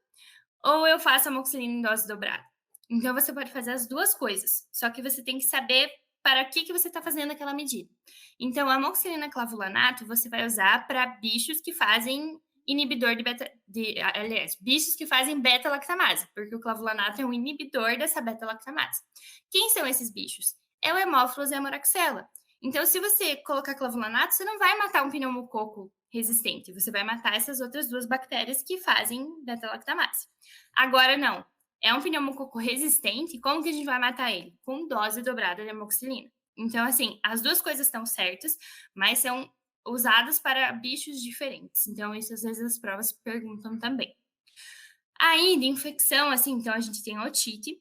ou eu faço amoxicilina em dose dobrada? Então você pode fazer as duas coisas, só que você tem que saber para que você está fazendo aquela medida. Então, a amoxicilina clavulanato você vai usar para bichos que fazem inibidor de beta, aliás, bichos que fazem beta-lactamase, porque o clavulanato é um inibidor dessa beta-lactamase. Quem são esses bichos? É o Haemophilus e a moraxella. Então, se você colocar clavulanato, você não vai matar um pneumococo resistente, você vai matar essas outras duas bactérias que fazem beta-lactamase. Agora, não. É um pneumococo resistente, como que a gente vai matar ele? Com dose dobrada de amoxicilina. Então, assim, as duas coisas estão certas, mas são usadas para bichos diferentes. Então, isso às vezes as provas perguntam também. Aí, de infecção, assim, então a gente tem otite.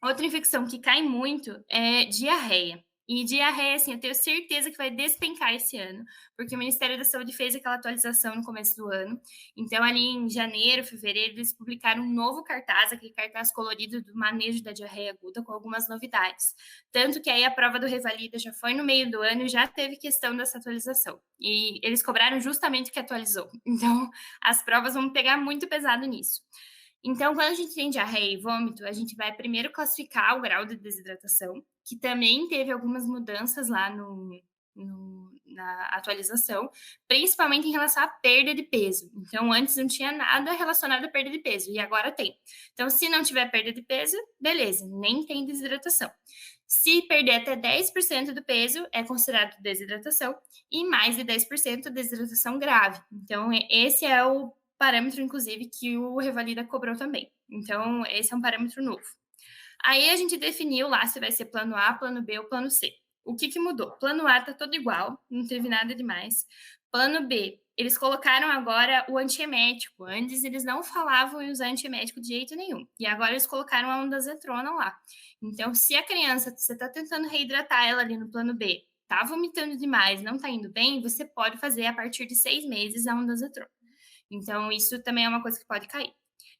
Outra infecção que cai muito é diarreia. E diarreia, assim, eu tenho certeza que vai despencar esse ano, porque o Ministério da Saúde fez aquela atualização no começo do ano. Então, ali em janeiro, fevereiro, eles publicaram um novo cartaz, aquele cartaz colorido do manejo da diarreia aguda, com algumas novidades. Tanto que aí a prova do Revalida já foi no meio do ano e já teve questão dessa atualização. E eles cobraram justamente o que atualizou. Então, as provas vão pegar muito pesado nisso. Então, quando a gente tem diarreia e vômito, a gente vai primeiro classificar o grau de desidratação, que também teve algumas mudanças lá na atualização, principalmente em relação à perda de peso. Então, antes não tinha nada relacionado à perda de peso, e agora tem. Então, se não tiver perda de peso, beleza, nem tem desidratação. Se perder até 10% do peso, é considerado desidratação, e mais de 10% desidratação grave. Então, esse é o parâmetro, inclusive, que o Revalida cobrou também. Então, esse é um parâmetro novo. Aí a gente definiu lá se vai ser plano A, plano B ou plano C. O que mudou? Plano A tá todo igual, não teve nada demais. Plano B, eles colocaram agora o antiemético. Antes eles não falavam em usar antiemético de jeito nenhum. E agora eles colocaram a ondansetron lá. Então, se a criança, você tá tentando reidratar ela ali no plano B, tá vomitando demais, não tá indo bem, você pode fazer a partir de 6 meses a ondansetron. Então, isso também é uma coisa que pode cair.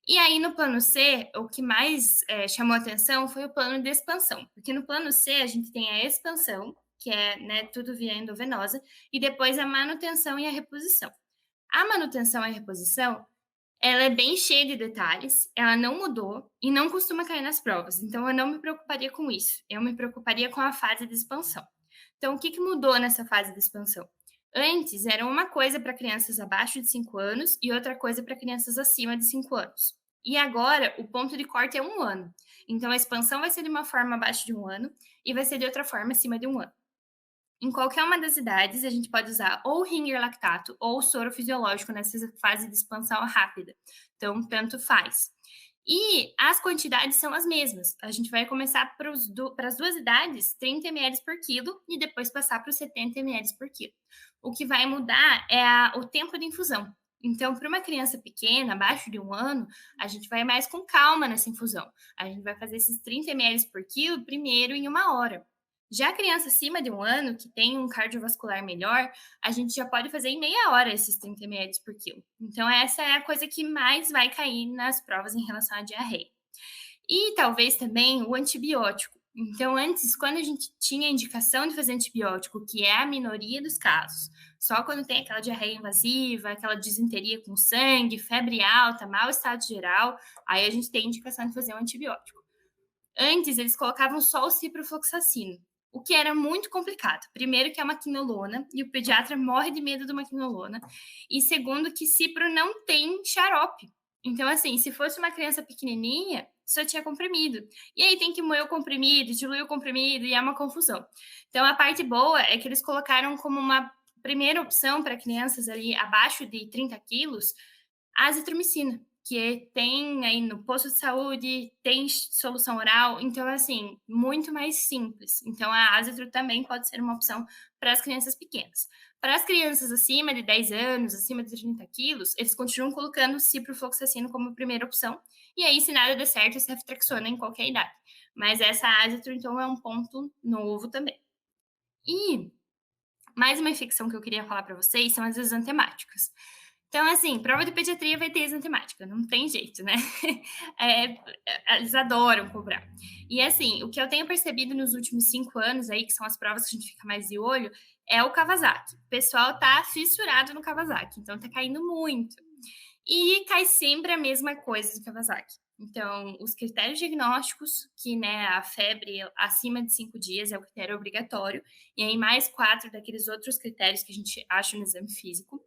E aí, no plano C, o que mais chamou atenção foi o plano de expansão, porque no plano C a gente tem a expansão, que é né, tudo via endovenosa, e depois a manutenção e a reposição. A manutenção e a reposição, ela é bem cheia de detalhes, ela não mudou e não costuma cair nas provas, então eu não me preocuparia com isso, eu me preocuparia com a fase de expansão. Então, o que mudou nessa fase de expansão? Antes, era uma coisa para crianças abaixo de 5 anos e outra coisa para crianças acima de 5 anos. E agora, o ponto de corte é 1 ano. Então, a expansão vai ser de uma forma abaixo de 1 ano e vai ser de outra forma acima de 1 ano. Em qualquer uma das idades, a gente pode usar ou Ringer lactato ou soro fisiológico nessa fase de expansão rápida. Então, tanto faz. E as quantidades são as mesmas. A gente vai começar para as duas idades, 30 ml por quilo, e depois passar para os 70 ml por quilo. O que vai mudar é o tempo de infusão. Então, para uma criança pequena, abaixo de 1 ano, a gente vai mais com calma nessa infusão. A gente vai fazer esses 30 ml por quilo primeiro em 1 hora. Já a criança acima de 1 ano, que tem um cardiovascular melhor, a gente já pode fazer em meia hora esses 30 ml por quilo. Então, essa é a coisa que mais vai cair nas provas em relação à diarreia. E talvez também o antibiótico. Então, antes, quando a gente tinha indicação de fazer antibiótico, que é a minoria dos casos, só quando tem aquela diarreia invasiva, aquela disenteria com sangue, febre alta, mau estado geral, aí a gente tem indicação de fazer um antibiótico. Antes, eles colocavam só o ciprofloxacino. o que era muito complicado. Primeiro que é uma quinolona, e o pediatra morre de medo de uma quinolona. E segundo que cipro não tem xarope. Então, assim, se fosse uma criança pequenininha, só tinha comprimido. E aí tem que moer o comprimido, diluir o comprimido, e é uma confusão. Então, a parte boa é que eles colocaram como uma primeira opção para crianças ali abaixo de 30 quilos, a azitromicina, que tem aí no posto de saúde, tem solução oral, então, assim, muito mais simples. Então, a Azitro também pode ser uma opção para as crianças pequenas. Para as crianças acima de 10 anos, acima de 30 quilos, eles continuam colocando o ciprofloxacino como primeira opção, e aí, se nada der certo, a ceftriaxona em qualquer idade. Mas essa Azitro, então, é um ponto novo também. E mais uma infecção que eu queria falar para vocês são as exantemáticas. Então, assim, prova de pediatria vai ter exantemática, não tem jeito, né? Eles adoram cobrar. E, assim, o que eu tenho percebido nos últimos 5 anos aí, que são as provas que a gente fica mais de olho, é o Kawasaki. O pessoal tá fissurado no Kawasaki, então tá caindo muito. E cai sempre a mesma coisa do Kawasaki. Então, os critérios diagnósticos, que né, a febre acima de 5 dias é o critério obrigatório, e aí mais 4 daqueles outros critérios que a gente acha no exame físico.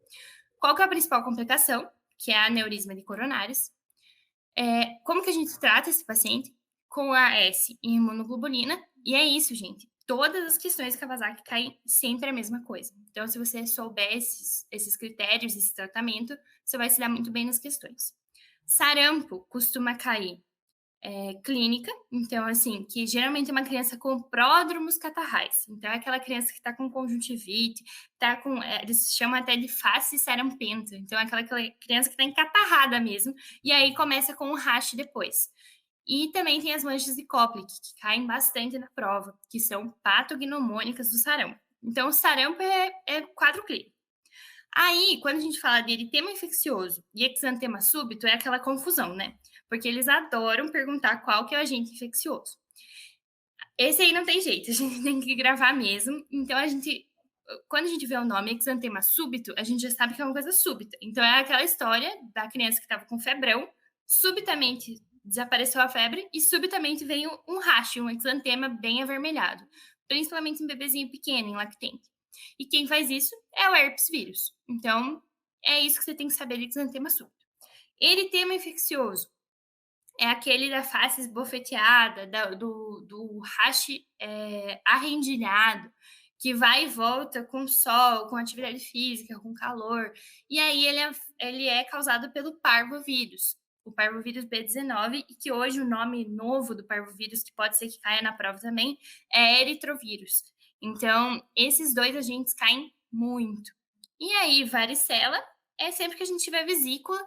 Qual que é a principal complicação? Que é a aneurisma de coronários. Como que a gente trata esse paciente? Com a S em imunoglobulina. E é isso, gente. Todas as questões de Kawasaki caem sempre a mesma coisa. Então, se você souber esses critérios, esse tratamento, você vai se dar muito bem nas questões. Sarampo costuma cair clínica, então, assim, que geralmente é uma criança com pródromos catarrais. Então, é aquela criança que está com conjuntivite, tá com, eles chamam até de face sarampenta. Então, é aquela criança que está encatarrada mesmo, e aí começa com um rash depois. E também tem as manchas de Koplik, que caem bastante na prova, que são patognomônicas do sarampo. Então, o sarampo é quadro clínico. Aí, quando a gente fala de eritema infeccioso e exantema súbito, é aquela confusão, né? Porque eles adoram perguntar qual que é o agente infeccioso. Esse aí não tem jeito, a gente tem que gravar mesmo. Então, quando a gente vê o nome exantema súbito, a gente já sabe que é uma coisa súbita. Então, é aquela história da criança que estava com febrão, subitamente desapareceu a febre e subitamente veio um rash, um exantema bem avermelhado, principalmente em bebezinho pequeno, em lactente. E quem faz isso é o herpes vírus. Então, é isso que você tem que saber de exantema súbito. Eritema infeccioso é aquele da face esbofeteada, do rash arrendilhado, que vai e volta com sol, com atividade física, com calor. E aí ele é causado pelo parvovírus, o parvovírus B19, e que hoje o nome novo do parvovírus, que pode ser que caia na prova também, é eritrovírus. Então, esses dois agentes caem muito. E aí, varicela é sempre que a gente tiver vesícula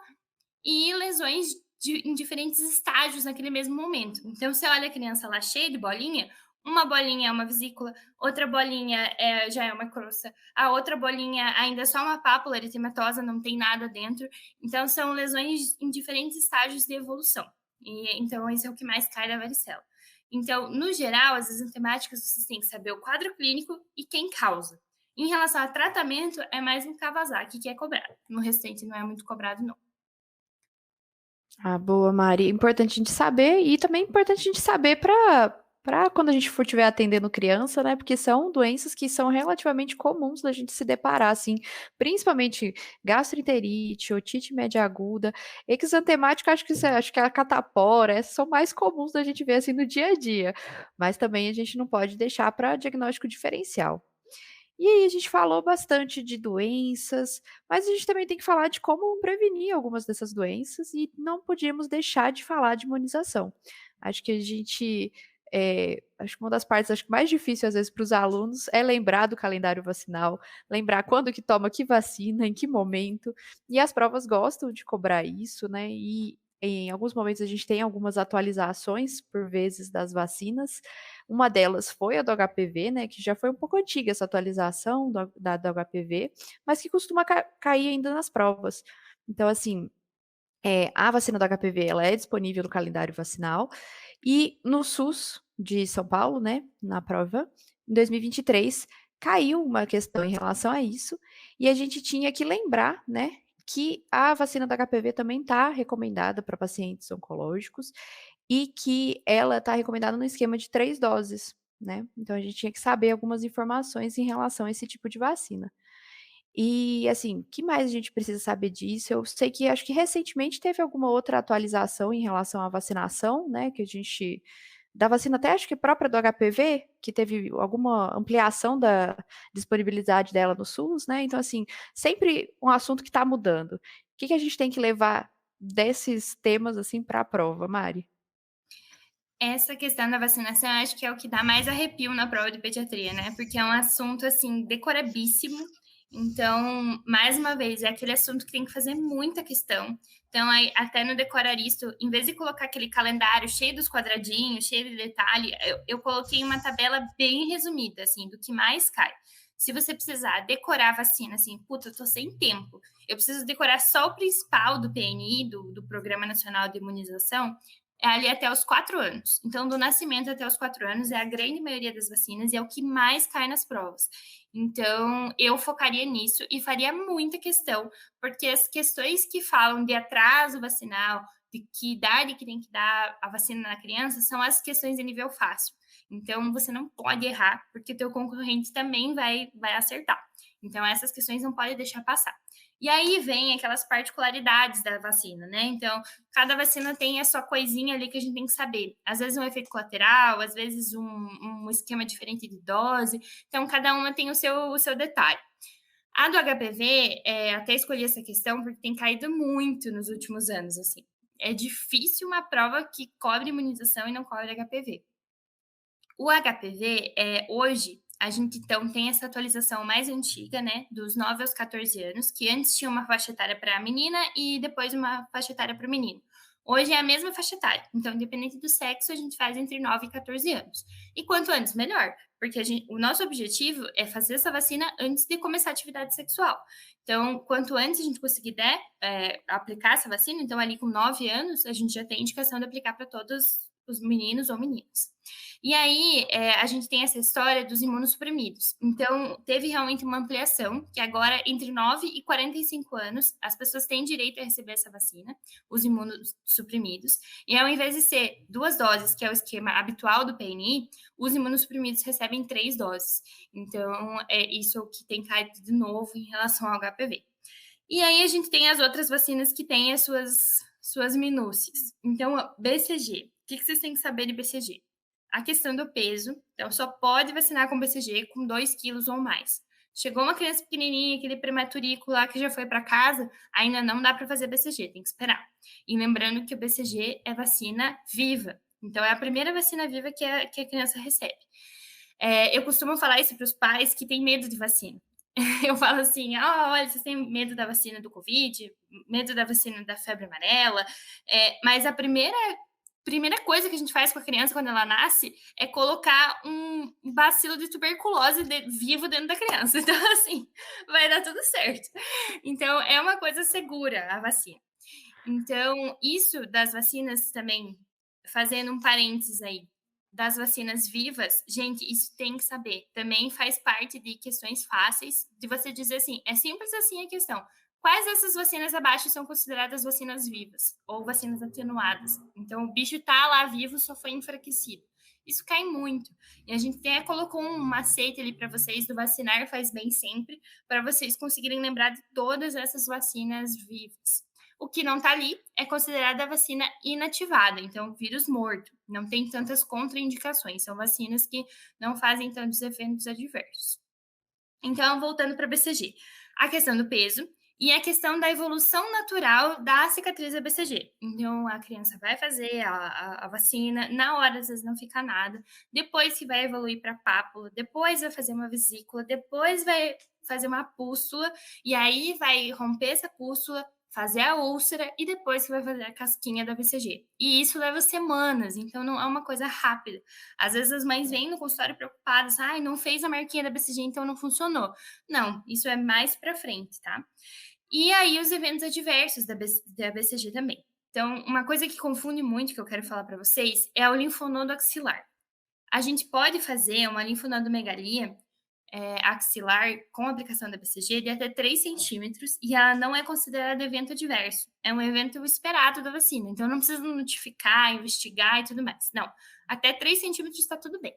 e lesões em diferentes estágios naquele mesmo momento. Então, você olha a criança lá cheia de bolinha, uma bolinha é uma vesícula, outra bolinha já é uma crosta, a outra bolinha ainda é só uma pápula eritematosa, não tem nada dentro. Então, são lesões em diferentes estágios de evolução. E, então, esse é o que mais cai da varicela. Então, no geral, as enzimáticas vocês têm que saber o quadro clínico e quem causa. Em relação a tratamento, é mais no Kawasaki que é cobrado. No restante não é muito cobrado, não. Ah, boa, Mari. Importante a gente saber e também importante a gente saber para quando a gente for estiver atendendo criança, né? Porque são doenças que são relativamente comuns da gente se deparar, assim, principalmente gastroenterite, otite média aguda, exantemática, acho que a catapora, essas são mais comuns da gente ver assim no dia a dia. Mas também a gente não pode deixar para diagnóstico diferencial. E aí a gente falou bastante de doenças, mas a gente também tem que falar de como prevenir algumas dessas doenças e não podíamos deixar de falar de imunização. Acho que a gente, acho que uma das partes acho que mais difícil às vezes para os alunos é lembrar do calendário vacinal, lembrar quando que toma que vacina, em que momento, e as provas gostam de cobrar isso, né? E em alguns momentos a gente tem algumas atualizações, por vezes, das vacinas. Uma delas foi a do HPV, né, que já foi um pouco antiga essa atualização do HPV, mas que costuma cair ainda nas provas. Então, assim, a vacina do HPV ela é disponível no calendário vacinal e no SUS de São Paulo, né, na prova, em 2023, caiu uma questão em relação a isso, e a gente tinha que lembrar, né, que a vacina do HPV também está recomendada para pacientes oncológicos e que ela está recomendada no esquema de 3 doses. né. Então a gente tinha que saber algumas informações em relação a esse tipo de vacina. E, assim, que mais a gente precisa saber disso? Eu sei que acho que recentemente teve alguma outra atualização em relação à vacinação, né, que a gente da vacina até acho que própria do HPV, que teve alguma ampliação da disponibilidade dela no SUS, né, então, assim, sempre um assunto que está mudando. O que que a gente tem que levar desses temas, assim, para a prova, Mari? Essa questão da vacinação, eu acho que é o que dá mais arrepio na prova de pediatria, né, porque é um assunto, assim, decorabíssimo. Então, mais uma vez, é aquele assunto que tem que fazer muita questão. Então, aí, até no Decoraristo, em vez de colocar aquele calendário cheio dos quadradinhos, cheio de detalhe, eu coloquei uma tabela bem resumida, assim, do que mais cai. Se você precisar decorar a vacina, assim, puta, eu tô sem tempo, eu preciso decorar só o principal do PNI, do Programa Nacional de Imunização, é ali até os 4 anos. Então, do nascimento até os 4 anos é a grande maioria das vacinas e é o que mais cai nas provas. Então, eu focaria nisso e faria muita questão, porque as questões que falam de atraso vacinal, de que idade que tem que dar a vacina na criança, são as questões de nível fácil. Então, você não pode errar, porque o teu concorrente também vai acertar. Então, essas questões não pode deixar passar. E aí vem aquelas particularidades da vacina, né? Então, cada vacina tem a sua coisinha ali que a gente tem que saber. Às vezes um efeito colateral, às vezes um esquema diferente de dose. Então, cada uma tem o seu detalhe. A do HPV, até escolhi essa questão porque tem caído muito nos últimos anos, assim. É difícil uma prova que cobre imunização e não cobre HPV. O HPV, hoje, a gente então tem essa atualização mais antiga, né, dos 9 aos 14 anos, que antes tinha uma faixa etária para a menina e depois uma faixa etária para o menino. Hoje é a mesma faixa etária, então, independente do sexo, a gente faz entre 9 e 14 anos. E quanto antes, melhor, porque o nosso objetivo é fazer essa vacina antes de começar a atividade sexual. Então, quanto antes a gente conseguir aplicar essa vacina, então, ali com 9 anos, a gente já tem indicação de aplicar para todos os meninos ou meninas. E aí, a gente tem essa história dos imunossuprimidos. Então, teve realmente uma ampliação, que agora, entre 9 e 45 anos, as pessoas têm direito a receber essa vacina, os imunossuprimidos. E ao invés de ser 2 doses, que é o esquema habitual do PNI, os imunossuprimidos recebem 3 doses. Então, é isso que tem caído de novo em relação ao HPV. E aí a gente tem as outras vacinas que têm as suas minúcias. Então, BCG. O que vocês têm que saber de BCG? A questão do peso. Então, só pode vacinar com BCG com 2 quilos ou mais. Chegou uma criança pequenininha, aquele prematurico lá que já foi para casa, ainda não dá para fazer BCG, tem que esperar. E lembrando que o BCG é vacina viva. Então, é a primeira vacina viva que a criança recebe. Eu costumo falar isso para os pais que têm medo de vacina. Eu falo assim: olha, vocês têm medo da vacina do Covid, medo da vacina da febre amarela, mas a primeira coisa que a gente faz com a criança quando ela nasce é colocar um bacilo de tuberculose vivo dentro da criança. Então, assim, vai dar tudo certo. Então, é uma coisa segura a vacina. Então, isso das vacinas também, fazendo um parênteses aí, das vacinas vivas, gente, isso tem que saber. Também faz parte de questões fáceis de você dizer assim, é simples assim a questão. Quais dessas vacinas abaixo são consideradas vacinas vivas ou vacinas atenuadas? Então, o bicho tá lá vivo, só foi enfraquecido. Isso cai muito. E a gente até colocou um macete ali para vocês do vacinar faz bem sempre, para vocês conseguirem lembrar de todas essas vacinas vivas. O que não está ali é considerada a vacina inativada, então vírus morto. Não tem tantas contraindicações, são vacinas que não fazem tantos efeitos adversos. Então, voltando para a BCG, a questão do peso e a questão da evolução natural da cicatriz da BCG. Então, a criança vai fazer a vacina, na hora às vezes não fica nada, depois que vai evoluir para pápula, depois vai fazer uma vesícula, depois vai fazer uma pústula, e aí vai romper essa pústula, fazer a úlcera e depois que vai fazer a casquinha da BCG. E isso leva semanas, então não é uma coisa rápida. Às vezes as mães vêm no consultório preocupadas, ai, não fez a marquinha da BCG, então não funcionou. Não, isso é mais para frente, tá? E aí os eventos adversos da BCG também. Então, uma coisa que confunde muito, que eu quero falar para vocês, é o linfonodo axilar. A gente pode fazer uma linfonodomegalia axilar com aplicação da BCG de até 3 centímetros e ela não é considerada evento adverso. É um evento esperado da vacina. Então, não precisa notificar, investigar e tudo mais. Não. Até 3 centímetros está tudo bem.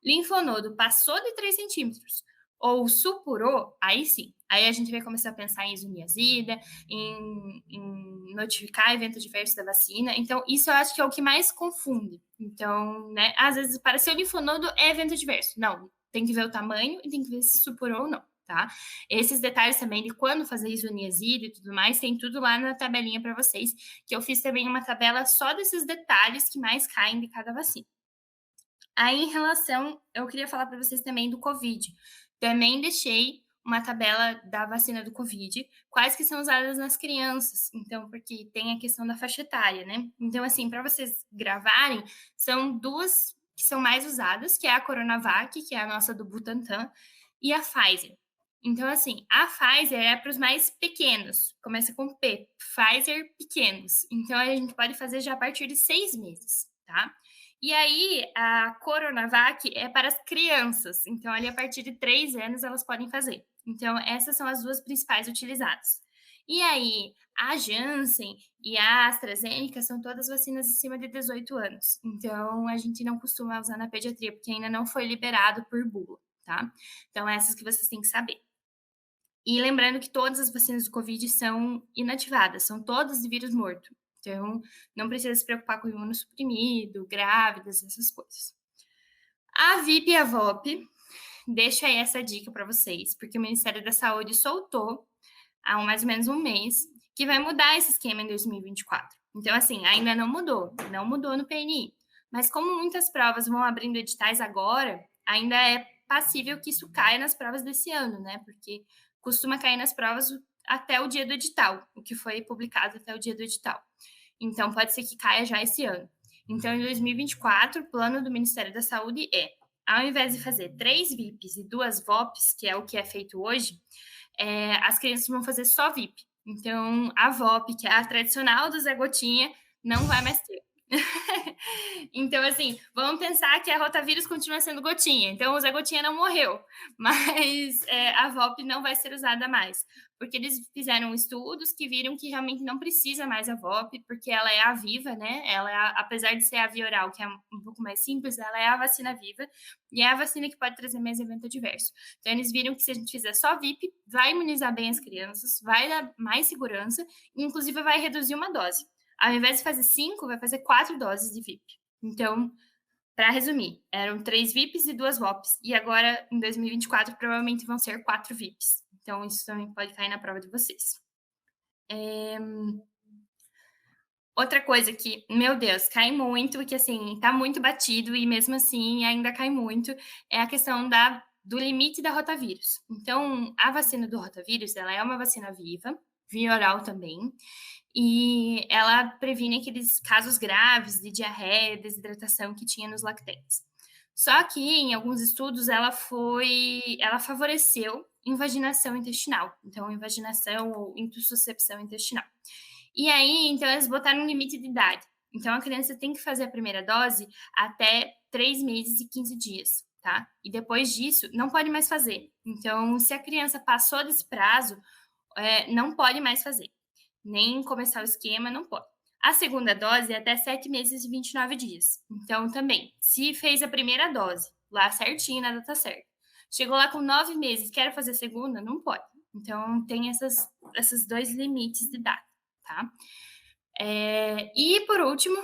Linfonodo passou de 3 centímetros ou supurou, aí sim. Aí a gente vai começar a pensar em isoniazida, em notificar eventos diversos da vacina. Então, isso eu acho que é o que mais confunde. Então, né, às vezes pareceu linfonodo é evento diverso. Não, tem que ver o tamanho e tem que ver se supurou ou não, tá? Esses detalhes também de quando fazer isoniazida e tudo mais, tem tudo lá na tabelinha para vocês, que eu fiz também uma tabela só desses detalhes que mais caem de cada vacina. Aí, em relação, eu queria falar para vocês também do Covid. Também deixei uma tabela da vacina do Covid, quais que são usadas nas crianças. Então, porque tem a questão da faixa etária, né? Então, assim, para vocês gravarem, são duas que são mais usadas, que é a Coronavac, que é a nossa do Butantan, e a Pfizer. Então, assim, a Pfizer é para os mais pequenos, começa com P, Pfizer pequenos. Então, a gente pode fazer já a partir de 6 meses, tá? E aí, a Coronavac é para as crianças, então ali a partir de 3 anos elas podem fazer. Então, essas são as duas principais utilizadas. E aí, a Janssen e a AstraZeneca são todas vacinas acima de 18 anos. Então, a gente não costuma usar na pediatria, porque ainda não foi liberado por bula, tá? Então, essas que vocês têm que saber. E lembrando que todas as vacinas do Covid são inativadas, são todas de vírus morto. Então, não precisa se preocupar com imunossuprimido, grávidas, essas coisas. A VIP e a VOP, deixo aí essa dica para vocês, porque o Ministério da Saúde soltou há mais ou menos um mês que vai mudar esse esquema em 2024. Então, assim, ainda não mudou no PNI. Mas como muitas provas vão abrindo editais agora, ainda é passível que isso caia nas provas desse ano, né? Porque costuma cair nas provas até o dia do edital, o que foi publicado até o dia do edital. Então, pode ser que caia já esse ano. Então, em 2024, o plano do Ministério da Saúde é, ao invés de fazer 3 VIPs e 2 VOPs, que é o que é feito hoje, as crianças vão fazer só VIP. Então, a VOP, que é a tradicional do Zé Gotinha, não vai mais ter. Então, assim, vamos pensar que a rotavírus continua sendo gotinha. Então, o Zé Gotinha não morreu, mas a VOP não vai ser usada mais. Porque eles fizeram estudos que viram que realmente não precisa mais a VOP, porque ela é a viva, né? Ela é apesar de ser a via oral, que é um pouco mais simples, ela é a vacina viva e é a vacina que pode trazer mais evento adverso. Então, eles viram que se a gente fizer só VIP, vai imunizar bem as crianças, vai dar mais segurança e, inclusive, vai reduzir uma dose. Ao invés de fazer 5, vai fazer 4 doses de VIP. Então, para resumir, eram 3 VIPs e 2 VOPs. E agora, em 2024, provavelmente vão ser 4 VIPs. Então, isso também pode cair na prova de vocês. Outra coisa que, meu Deus, cai muito, que assim, tá muito batido e mesmo assim ainda cai muito, é a questão do limite da rotavírus. Então, a vacina do rotavírus, ela é uma vacina viva, via oral também, e ela previne aqueles casos graves de diarreia, desidratação que tinha nos lactentes. Só que em alguns estudos ela favoreceu invaginação intestinal, então invaginação ou intussuscepção intestinal. E aí, então eles botaram um limite de idade. Então a criança tem que fazer a primeira dose até 3 meses e 15 dias, tá? E depois disso não pode mais fazer. Então, se a criança passou desse prazo, não pode mais fazer nem começar o esquema, não pode. A segunda dose é até 7 meses e 29 dias. Então, também, se fez a primeira dose, lá certinho, na data certa, chegou lá com 9 meses, quer fazer a segunda, não pode. Então, tem esses 2 limites de idade, tá? E, por último,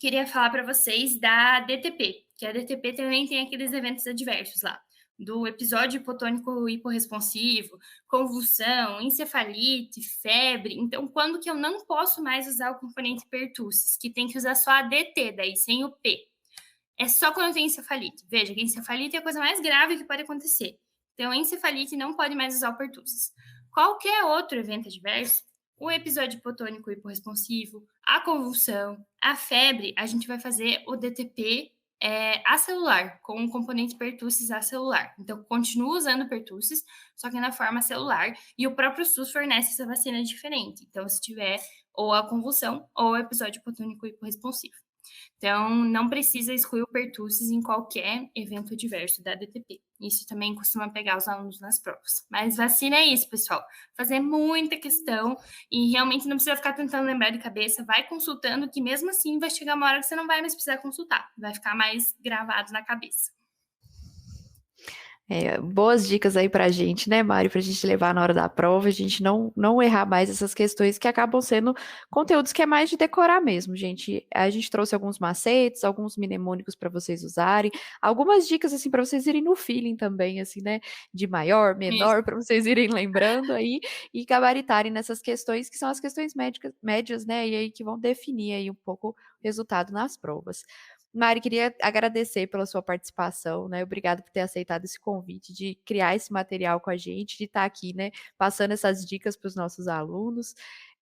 queria falar para vocês da DTP, que a DTP também tem aqueles eventos adversos lá do episódio hipotônico hiporresponsivo, convulsão, encefalite, febre. Então, quando que eu não posso mais usar o componente pertussis, que tem que usar só a DT, daí sem o P? É só quando tem encefalite. Veja que encefalite é a coisa mais grave que pode acontecer. Então, a encefalite não pode mais usar o pertussis. Qualquer outro evento adverso, o episódio hipotônico hiporresponsivo, a convulsão, a febre, a gente vai fazer o DTP acelular, com um componente pertussis acelular. Então, continua usando pertussis, só que na forma celular, e o próprio SUS fornece essa vacina diferente. Então, se tiver ou a convulsão ou o episódio hipotônico hiporresponsivo. Então, não precisa excluir o pertussis em qualquer evento adverso da DTP. Isso também costuma pegar os alunos nas provas. Mas vacina é isso, pessoal. Fazer muita questão e realmente não precisa ficar tentando lembrar de cabeça. Vai consultando, que mesmo assim vai chegar uma hora que você não vai mais precisar consultar. Vai ficar mais gravado na cabeça. Boas dicas aí pra gente, né, Mário, pra gente levar na hora da prova, a gente não errar mais essas questões que acabam sendo conteúdos que é mais de decorar mesmo, gente. A gente trouxe alguns macetes, alguns mnemônicos para vocês usarem, algumas dicas assim para vocês irem no feeling também, assim, né, de maior, Isso. menor, para vocês irem lembrando aí e gabaritarem nessas questões que são as questões médias, né, e aí que vão definir aí um pouco o resultado nas provas. Mari, queria agradecer pela sua participação, né? Obrigada por ter aceitado esse convite de criar esse material com a gente, de estar aqui, né, passando essas dicas para os nossos alunos.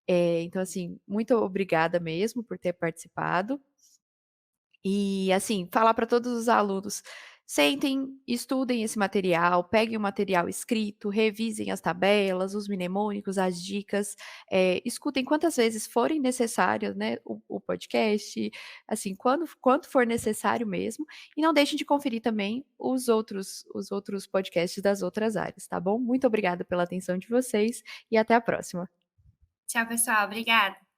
Então, assim, muito obrigada mesmo por ter participado. E, assim, falar para todos os alunos: sentem, estudem esse material, peguem o material escrito, revisem as tabelas, os mnemônicos, as dicas, escutem quantas vezes forem necessárias, né, o podcast, assim, quanto for necessário mesmo, e não deixem de conferir também os outros podcasts das outras áreas, tá bom? Muito obrigada pela atenção de vocês e até a próxima. Tchau, pessoal. Obrigada.